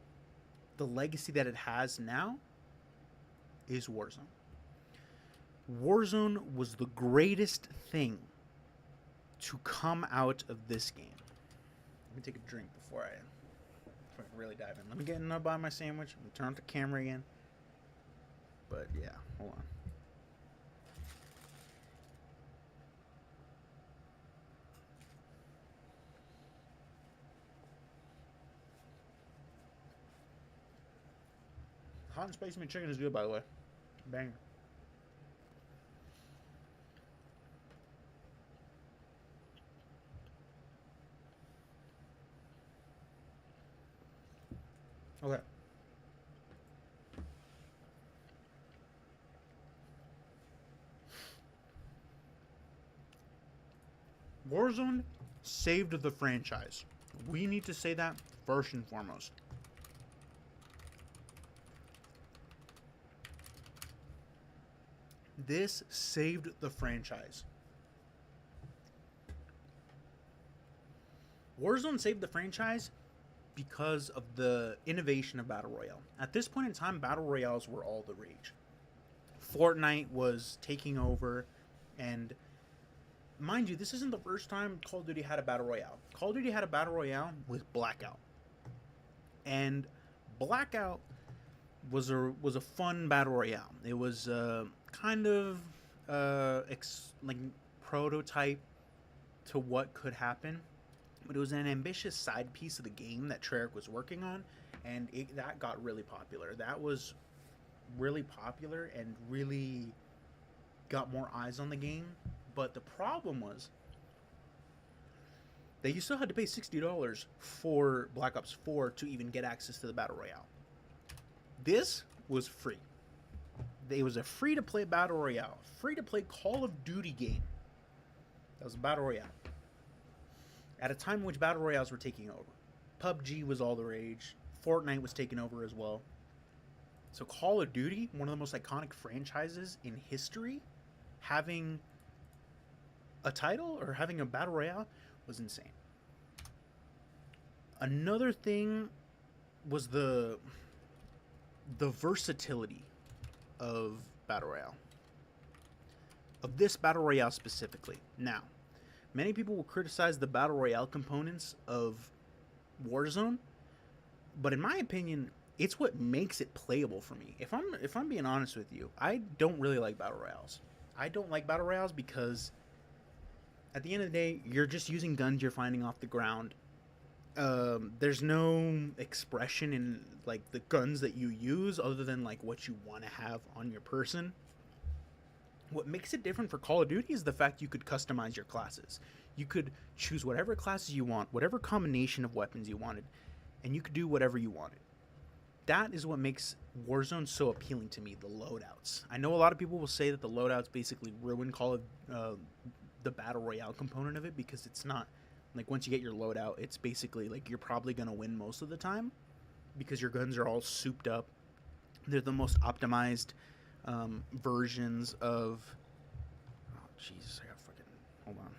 the legacy that it has now, is Warzone. Warzone was the greatest thing to come out of this game. Let me take a drink before really dive in. Let me get in by my sandwich. I'm gonna turn off the camera again. But yeah, hold on. Hot and spicy chicken is good, by the way. Banger. Okay. Warzone saved the franchise. We need to say that first and foremost. This saved the franchise. Warzone saved the franchise because of the innovation of Battle Royale. At this point in time, Battle Royales were all the rage. Fortnite was taking over, and mind you, this isn't the first time Call of Duty had a Battle Royale. Call of Duty had a Battle Royale with Blackout. And Blackout was a fun Battle Royale. It was kind of like prototype to what could happen. But it was an ambitious side piece of the game that Treyarch was working on, and that got really popular. That was really popular and really got more eyes on the game. But the problem was that you still had to pay $60 for Black Ops 4 to even get access to the Battle Royale. This was free. It was a free-to-play Battle Royale. Free-to-play Call of Duty game. That was a Battle Royale. At a time in which Battle Royales were taking over. PUBG was all the rage. Fortnite was taking over as well. So Call of Duty, one of the most iconic franchises in history, having a title or having a Battle Royale was insane. Another thing was the versatility of Battle Royale. Of this Battle Royale specifically. Now, many people will criticize the Battle Royale components of Warzone, but in my opinion, it's what makes it playable for me. If I'm being honest with you, I don't really like Battle Royales. I don't like Battle Royales because at the end of the day, you're just using guns you're finding off the ground. There's no expression in like the guns that you use other than like what you want to have on your person. What makes it different for Call of Duty is the fact you could customize your classes. You could choose whatever classes you want, whatever combination of weapons you wanted, and you could do whatever you wanted. That is what makes Warzone so appealing to me, the loadouts. I know a lot of people will say that the loadouts basically ruin the Battle Royale component of it because it's not, like once you get your loadout, it's basically like you're probably going to win most of the time because your guns are all souped up. They're the most optimized versions of... Oh, Jesus, I got fucking... Hold on.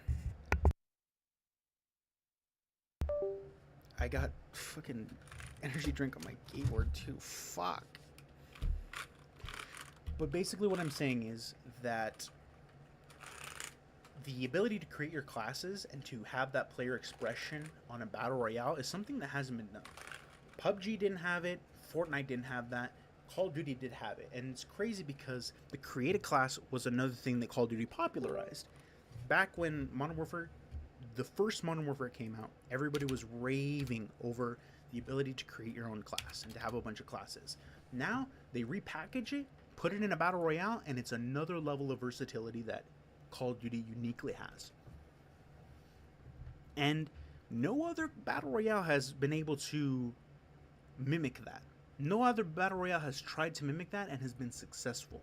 I got fucking energy drink on my keyboard too. Fuck. But basically what I'm saying is that the ability to create your classes and to have that player expression on a Battle Royale is something that hasn't been done. PUBG didn't have it. Fortnite didn't have that. Call of Duty did have it. And it's crazy because the create a class was another thing that Call of Duty popularized. Back when Modern Warfare, the first Modern Warfare came out, everybody was raving over the ability to create your own class and to have a bunch of classes. Now, they repackage it, put it in a Battle Royale, and it's another level of versatility that Call of Duty uniquely has. And no other Battle Royale has been able to mimic that. No other Battle Royale has tried to mimic that and has been successful.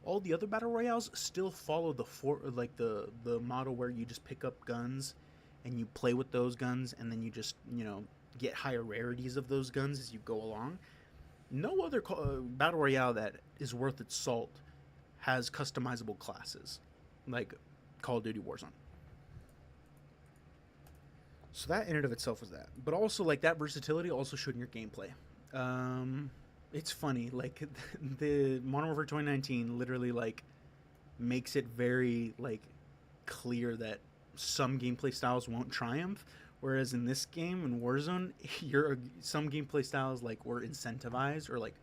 All the other Battle Royales still follow the model where you just pick up guns and you play with those guns and then you just, get higher rarities of those guns as you go along. No other Battle Royale that is worth its salt has customizable classes like Call of Duty Warzone. So that in and of itself was that. But also, like, that versatility also showed in your gameplay. It's funny, like, the Modern Warfare 2019 literally, like, makes it very, like, clear that some gameplay styles won't triumph, Whereas in this game, in Warzone, some gameplay styles like were incentivized, or like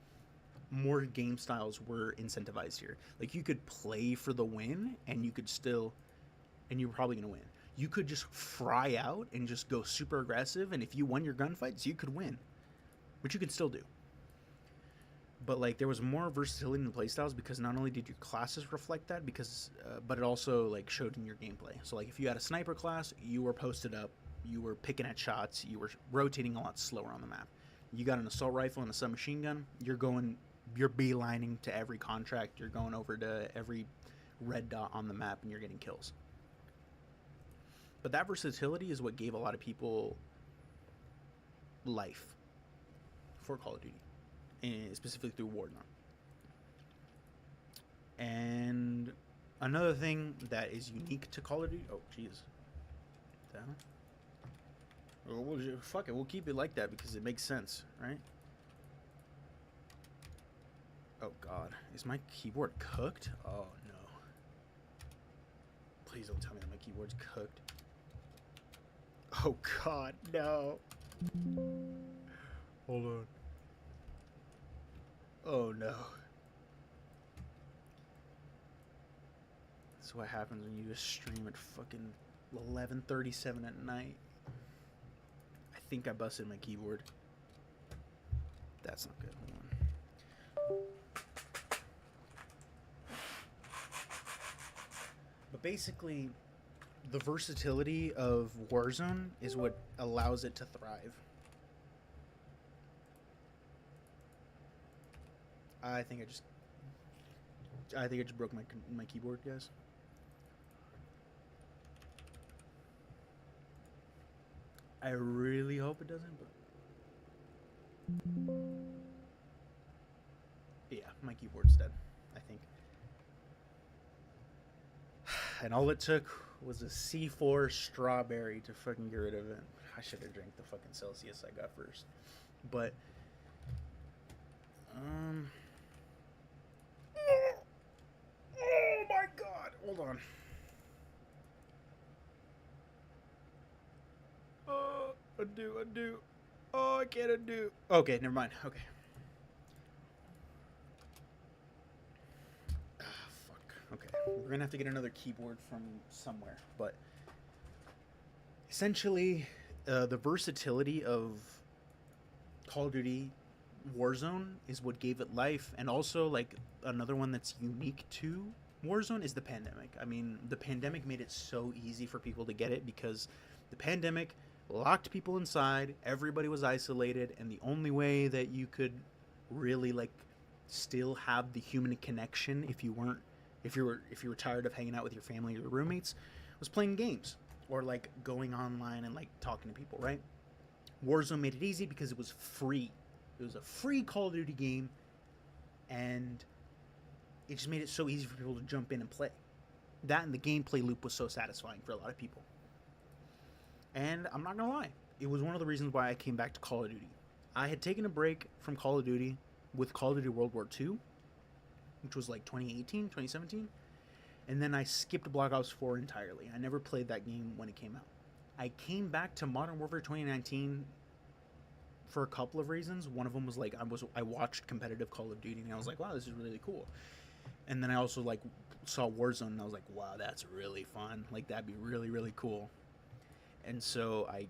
more game styles were incentivized here. Like you could play for the win, and you could still, and you were probably gonna win. You could just fry out and just go super aggressive, and if you won your gunfights, you could win, which you could still do. But like there was more versatility in the playstyles because not only did your classes reflect that, but it also like showed in your gameplay. So like if you had a sniper class, you were posted up, you were picking at shots, you were rotating a lot slower on the map. You got an assault rifle and a submachine gun, you're beelining to every contract, you're going over to every red dot on the map, and you're getting kills. But that versatility is what gave a lot of people life for Call of Duty, and specifically through Warzone. And another thing that is unique to Call of Duty. Oh, jeez. Fuck it, we'll keep it like that because it makes sense, right? Oh god, is my keyboard cooked? Oh no. Please don't tell me that my keyboard's cooked. Oh god, no. Hold on. Oh no. That's what happens when you just stream at fucking 11:37 at night. I think I busted my keyboard. That's not good. Hold on. But basically, the versatility of Warzone is what allows it to thrive. I think I just broke my keyboard, guys. I really hope it doesn't, but yeah, my keyboard's dead, I think. And all it took was a C4 strawberry to fucking get rid of it. I should have drank the fucking Celsius I got first. But oh my god, hold on. Undo. Oh, I can't undo. Okay, never mind. Okay. Ah, fuck. Okay. We're gonna have to get another keyboard from somewhere. But essentially, the versatility of Call of Duty Warzone is what gave it life. And also, like, another one that's unique to Warzone is the pandemic. I mean, the pandemic made it so easy for people to get it because the pandemic locked people inside, everybody was isolated, and the only way that you could really like still have the human connection if you were tired of hanging out with your family or your roommates was playing games or like going online and like talking to people, right? Warzone made it easy because it was free. It was a free Call of Duty game, and it just made it so easy for people to jump in and play. That and the gameplay loop was so satisfying for a lot of people. And I'm not gonna lie, it was one of the reasons why I came back to Call of Duty. I had taken a break from Call of Duty with Call of Duty World War II, which was like 2018, 2017, and then I skipped Black Ops 4 entirely. I never played that game when it came out. I came back to Modern Warfare 2019 for a couple of reasons. One of them was like I watched competitive Call of Duty and I was like, wow, this is really cool. And then I also like saw Warzone and I was like, wow, that's really fun. Like that'd be really, really cool. And so I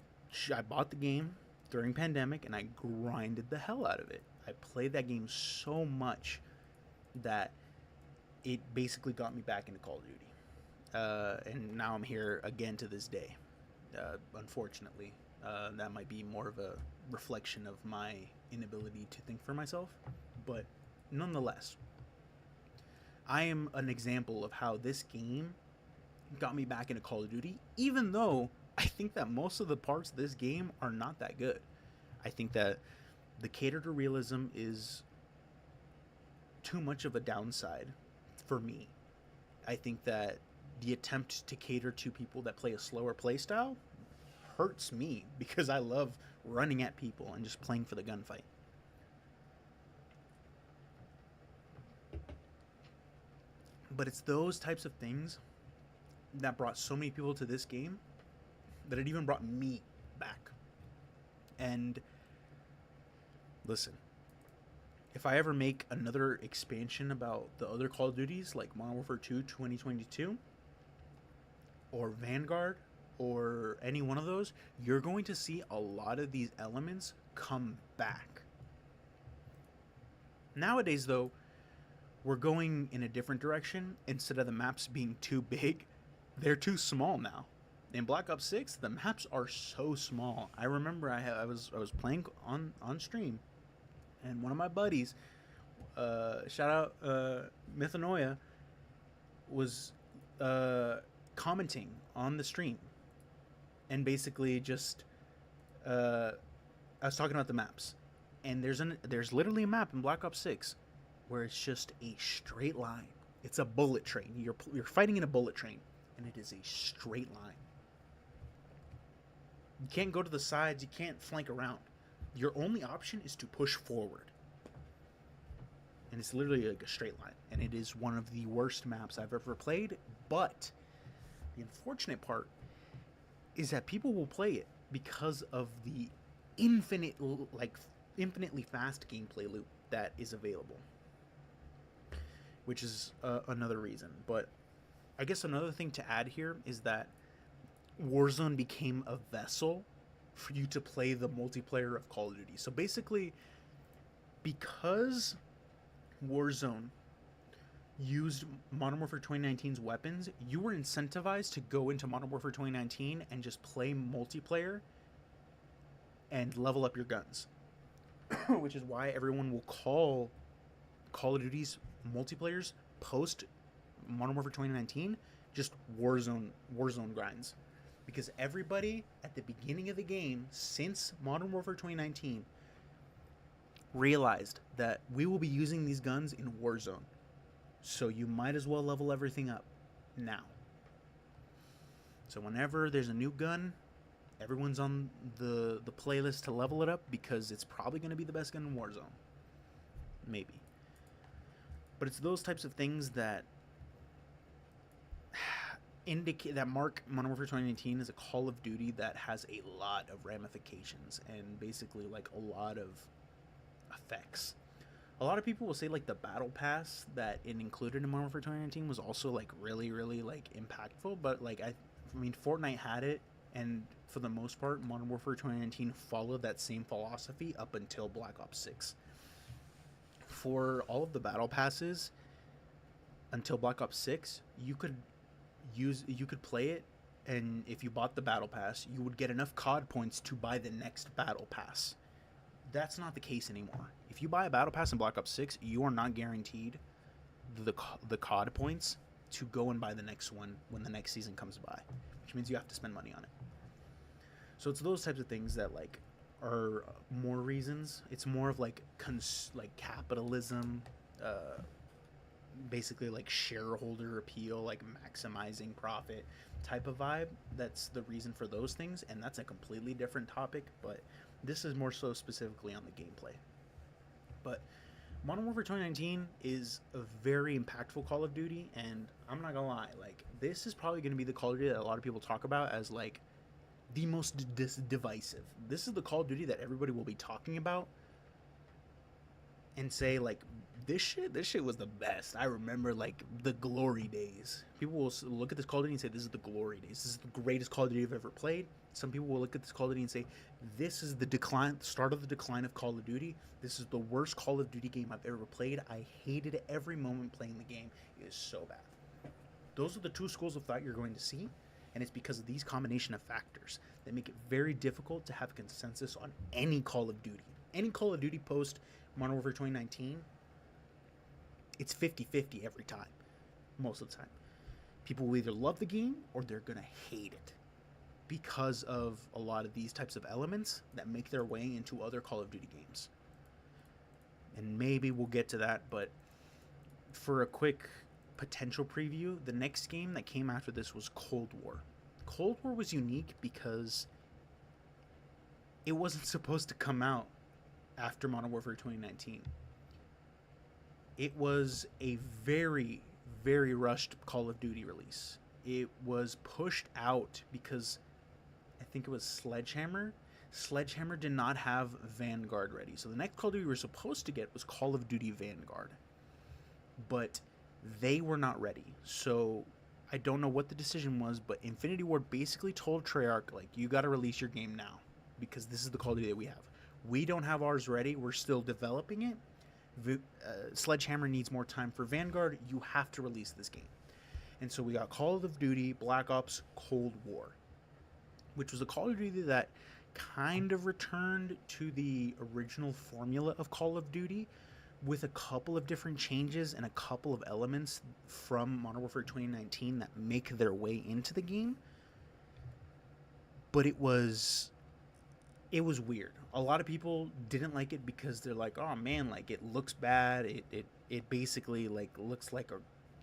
bought the game during pandemic and I grinded the hell out of it. I played that game so much that it basically got me back into Call of Duty. And now I'm here again to this day. Unfortunately, that might be more of a reflection of my inability to think for myself. But nonetheless, I am an example of how this game got me back into Call of Duty, even though I think that most of the parts of this game are not that good. I think that the cater to realism is too much of a downside for me. I think that the attempt to cater to people that play a slower playstyle hurts me because I love running at people and just playing for the gunfight. But it's those types of things that brought so many people to this game that it even brought me back. And listen, if I ever make another expansion about the other Call of Duties, like Modern Warfare 2 2022, or Vanguard, or any one of those, you're going to see a lot of these elements come back. Nowadays, though, we're going in a different direction. Instead of the maps being too big, they're too small now. In Black Ops 6, the maps are so small. I remember I was playing on stream, and one of my buddies, shout out Mythanoia, was commenting on the stream, and basically just I was talking about the maps, and there's literally a map in Black Ops 6 where it's just a straight line. It's a bullet train. You're fighting in a bullet train, and it is a straight line. You can't go to the sides. You can't flank around. Your only option is to push forward. And it's literally like a straight line. And it is one of the worst maps I've ever played. But the unfortunate part is that people will play it because of the infinitely fast gameplay loop that is available. Which is another reason. But I guess another thing to add here is that Warzone became a vessel for you to play the multiplayer of Call of Duty. So basically, because Warzone used Modern Warfare 2019's weapons, you were incentivized to go into Modern Warfare 2019 and just play multiplayer and level up your guns. Which is why everyone will call Call of Duty's multiplayers post Modern Warfare 2019 just Warzone grinds. Because everybody at the beginning of the game, since Modern Warfare 2019, realized that we will be using these guns in Warzone. So you might as well level everything up now. So whenever there's a new gun, everyone's on the playlist to level it up because it's probably going to be the best gun in Warzone. Maybe. But it's those types of things that indicate that mark Modern Warfare 2019 as a Call of Duty that has a lot of ramifications and basically like a lot of effects. A lot of people will say like the battle pass that it included in Modern Warfare 2019 was also like really like impactful, but like I mean Fortnite had it, and for the most part Modern Warfare 2019 followed that same philosophy up until Black Ops 6. For all of the battle passes until Black Ops 6, you could play it, and if you bought the battle pass, you would get enough COD points to buy the next battle pass. That's not the case anymore. If you buy a battle pass in Black Ops 6, you are not guaranteed the COD points to go and buy the next one when the next season comes by, which means you have to spend money on it. So it's those types of things that like are more reasons. It's more of like capitalism, basically like shareholder appeal, like maximizing profit type of vibe. That's the reason for those things, and that's a completely different topic, but this is more so specifically on the gameplay. But Modern Warfare 2019 is a very impactful Call of Duty, and I'm not gonna lie, like this is probably gonna be the Call of Duty that a lot of people talk about as like the most divisive. This is the Call of Duty that everybody will be talking about and say like this shit was the best. I remember like the glory days. People will look at this Call of Duty and say this is the glory days. This is the greatest Call of Duty I've ever played. Some people will look at this Call of Duty and say this is the start of the decline of Call of Duty. This is the worst Call of Duty game I've ever played. I hated every moment playing the game. It is so bad. Those are the two schools of thought you're going to see, and it's because of these combination of factors that make it very difficult to have a consensus on any Call of Duty. Any Call of Duty post Modern Warfare 2019, it's 50-50 every time, most of the time. People will either love the game or they're going to hate it because of a lot of these types of elements that make their way into other Call of Duty games. And maybe we'll get to that, but for a quick potential preview, the next game that came after this was Cold War. Cold War was unique because it wasn't supposed to come out after Modern Warfare 2019. It was a very, very rushed Call of Duty release. It was pushed out because I think it was Sledgehammer. Sledgehammer did not have Vanguard ready. So the next Call of Duty we were supposed to get was Call of Duty Vanguard. But they were not ready. So I don't know what the decision was, but Infinity Ward basically told Treyarch, like, you got to release your game now because this is the Call of Duty that we have. We don't have ours ready. We're still developing it. Sledgehammer needs more time for Vanguard. You have to release this game. And so we got Call of Duty Black Ops Cold War, which was a Call of Duty that kind of returned to the original formula of Call of Duty with a couple of different changes and a couple of elements from Modern Warfare 2019 that make their way into the game. But it was weird. A lot of people didn't like it because they're like, oh man, like it looks bad. It basically like looks like a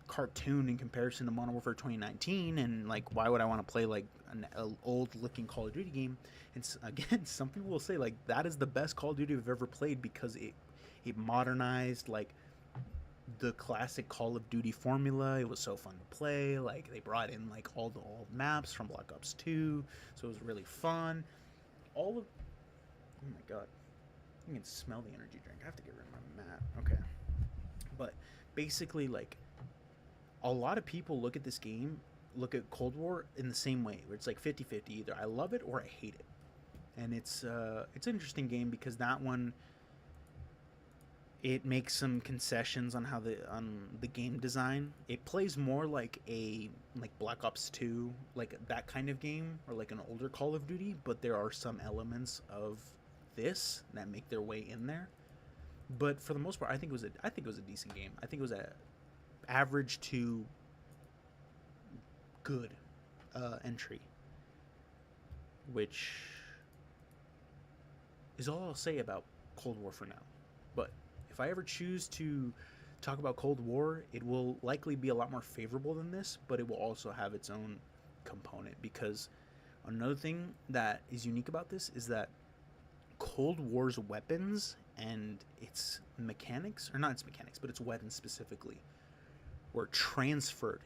cartoon in comparison to Modern Warfare 2019, and like why would I want to play like an old looking Call of Duty game? And again, some people will say like that is the best Call of Duty I've ever played because it modernized like the classic Call of Duty formula. It was so fun to play. Like they brought in like all the old maps from Black Ops 2, so it was really fun. Oh my god, you can smell the energy drink. I have to get rid of my mat. Okay, but basically like a lot of people look at this game, look at Cold War in the same way, where it's like 50-50. Either I love it or I hate it. And it's an interesting game because that one, it makes some concessions on how the game design. It plays more like Black Ops 2, like that kind of game, or like an older Call of Duty, but there are some elements of this that make their way in there. But for the most part, I think it was a decent game. I think it was a average to good entry, which is all I'll say about Cold War for now. But if I ever choose to talk about Cold War, it will likely be a lot more favorable than this, but it will also have its own component, because another thing that is unique about this is that Cold War's weapons and its mechanics, or not its mechanics, but its weapons specifically, were transferred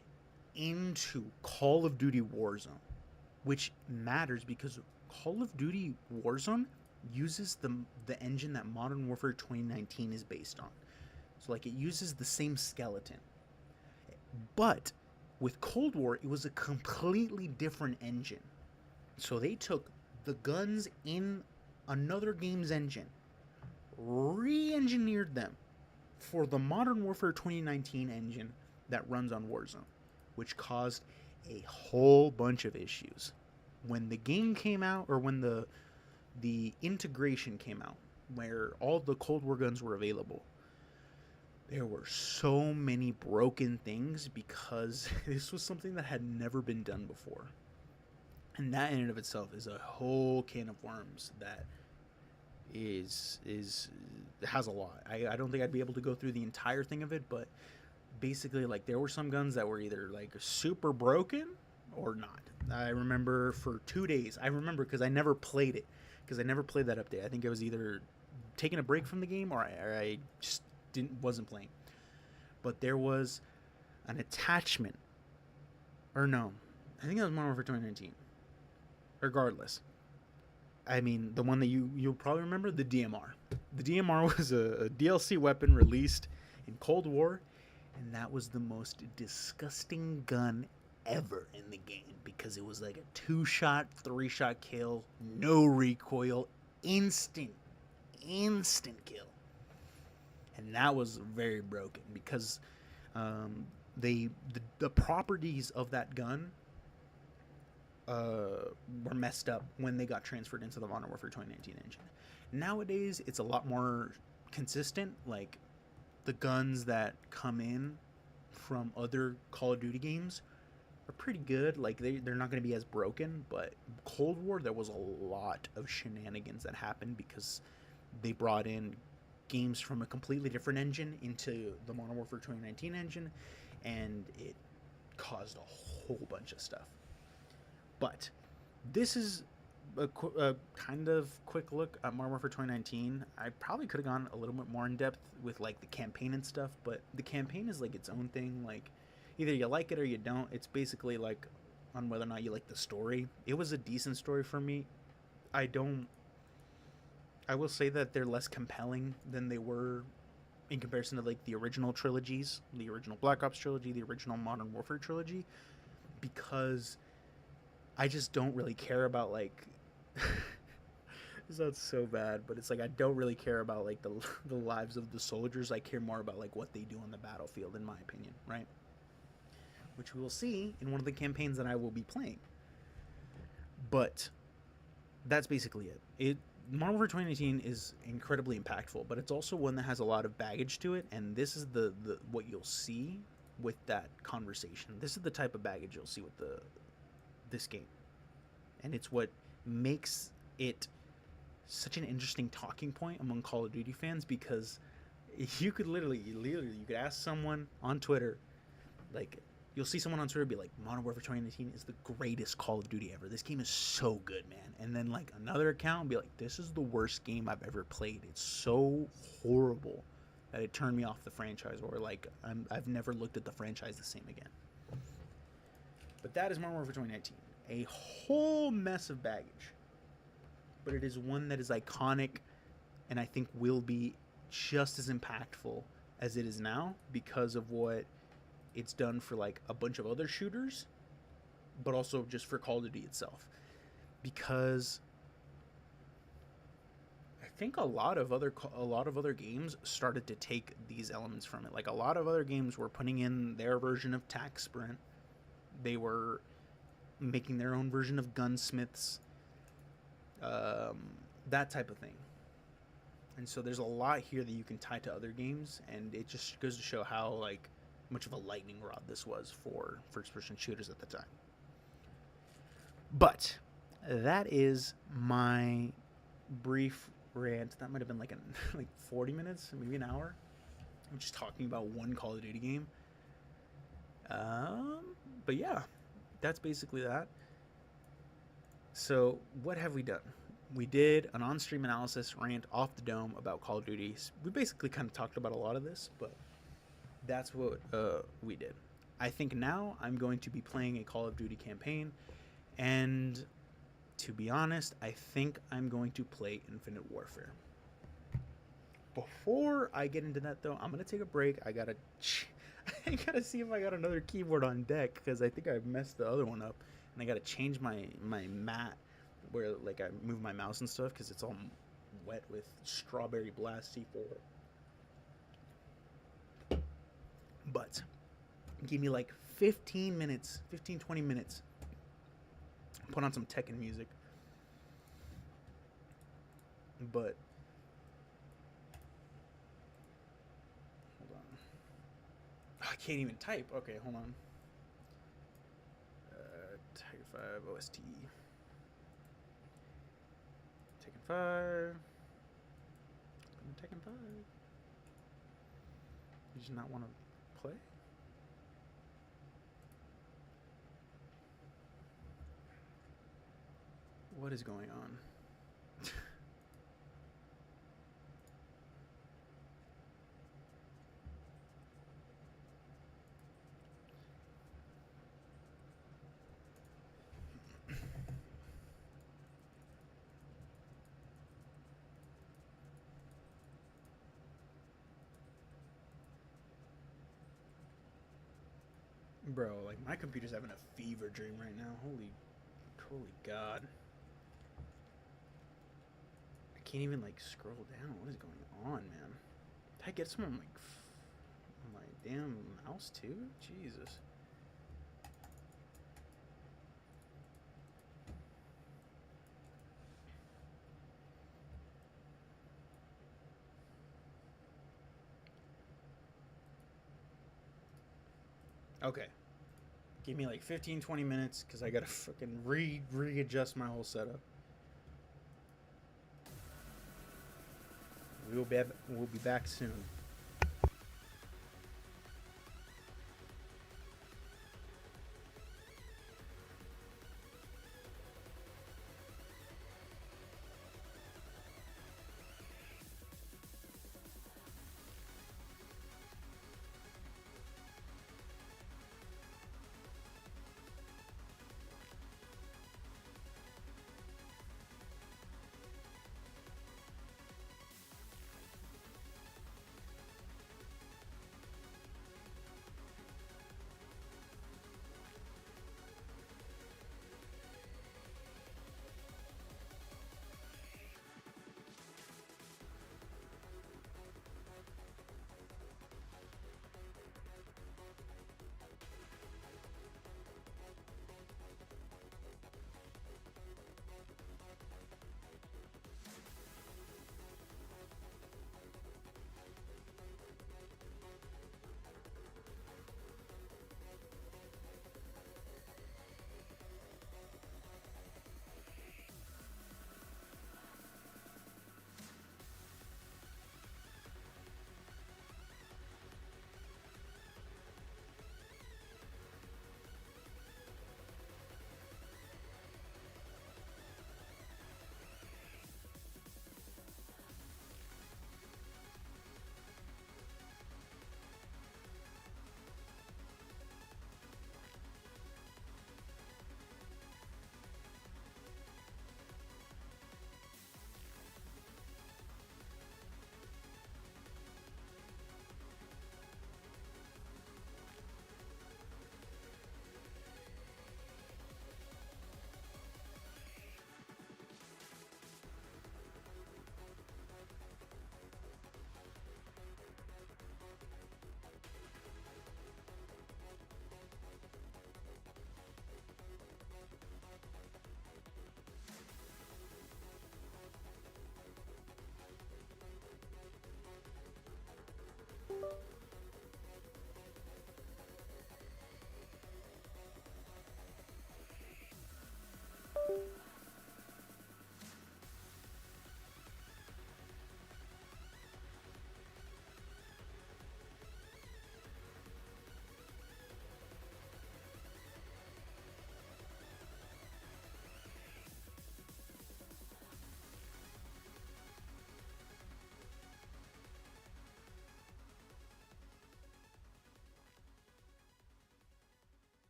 into Call of Duty Warzone, which matters because Call of Duty Warzone uses the engine that Modern Warfare 2019 is based on. So like it uses the same skeleton. But with Cold War, it was a completely different engine. So they took the guns in another game's engine, re-engineered them for the Modern Warfare 2019 engine that runs on Warzone, which caused a whole bunch of issues. When the game came out, or when the integration came out, where all the Cold War guns were available, there were so many broken things because this was something that had never been done before. And that in and of itself is a whole can of worms that has a lot. I don't think I'd be able to go through the entire thing of it, but basically like there were some guns that were either like super broken or not. I remember for 2 days, because I never played it, because I never played that update. I think I was either taking a break from the game or I just wasn't playing. But there was an attachment, or no, I think it was Modern Warfare 2019. Regardless, I mean the one that you'll probably remember, the DMR. The DMR was a DLC weapon released in Cold War, and that was the most disgusting gun ever in the game because it was like a 2-shot, 3-shot kill, no recoil, instant kill. And that was very broken because the properties of that gun were messed up when they got transferred into the Modern Warfare 2019 engine. Nowadays, it's a lot more consistent. Like the guns that come in from other Call of Duty games are pretty good. Like they're not going to be as broken, but Cold War, there was a lot of shenanigans that happened because they brought in games from a completely different engine into the Modern Warfare 2019 engine, and it caused a whole bunch of stuff. But this is a kind of quick look at Modern Warfare 2019. I probably could have gone a little bit more in depth with like the campaign and stuff, but the campaign is like its own thing. Like either you like it or you don't. It's basically like on whether or not you like the story. It was a decent story for me. I don't. I will say that they're less compelling than they were in comparison to like the original trilogies, the original Black Ops trilogy, the original Modern Warfare trilogy, because I just don't really care about like. This sounds so bad, but it's like I don't really care about like the lives of the soldiers. I care more about like what they do on the battlefield, in my opinion, right? Which we will see in one of the campaigns that I will be playing. But that's basically it. Modern Warfare 2019 is incredibly impactful, but it's also one that has a lot of baggage to it, and this is the what you'll see with that conversation. This is the type of baggage you'll see with this game, and it's what makes it such an interesting talking point among Call of Duty fans, because you could literally you could ask someone on Twitter, like you'll see someone on Twitter be like, Modern Warfare 2019 is the greatest Call of Duty ever. This game is so good, man. And then like another account will be like, this is the worst game I've ever played. It's so horrible that it turned me off the franchise, or like I've never looked at the franchise the same again. But that is Modern Warfare 2019. A whole mess of baggage. But it is one that is iconic and I think will be just as impactful as it is now, because of what it's done for like a bunch of other shooters, but also just for Call of Duty itself. Because I think a lot of other games started to take these elements from it. Like a lot of other games were putting in their version of TAC Sprint. They were making their own version of Gunsmiths. That type of thing. And so there's a lot here that you can tie to other games, and it just goes to show how like much of a lightning rod this was for first-person shooters at the time. But that is my brief rant. That might have been like like 40 minutes, maybe an hour. I'm just talking about one Call of Duty game. But yeah, that's basically that. So what have we done? We did an on-stream analysis rant off the dome about Call of Duty. We basically kind of talked about a lot of this, but that's what we did. I think now I'm going to be playing a Call of Duty campaign, and to be honest, I think I'm going to play Infinite Warfare. Before I get into that, though, I'm going to take a break. I gotta see if I got another keyboard on deck, because I think I messed the other one up, and I gotta change my mat where like I move my mouse and stuff, because it's all wet with Strawberry Blast C4. But give me like 20 minutes, put on some Tekken music. But hold on, I can't even type. Okay, hold on. Tiger 5 OST. Tekken 5. Tekken 5. You just not want to play? What is going on? Bro, like my computer's having a fever dream right now. Holy God. I can't even like scroll down. What is going on, man? Did I get some on my damn mouse too? Jesus. Okay. Give me like 15-20 minutes, because I gotta fucking readjust my whole setup. We'll be back soon.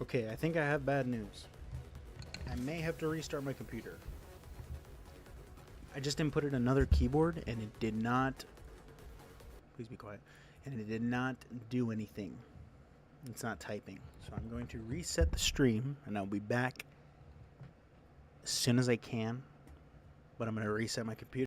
Okay, I think I have bad news. I may have to restart my computer. I just inputted another keyboard and it did not. Please be quiet. And it did not do anything. It's not typing. So I'm going to reset the stream and I'll be back as soon as I can. But I'm going to reset my computer.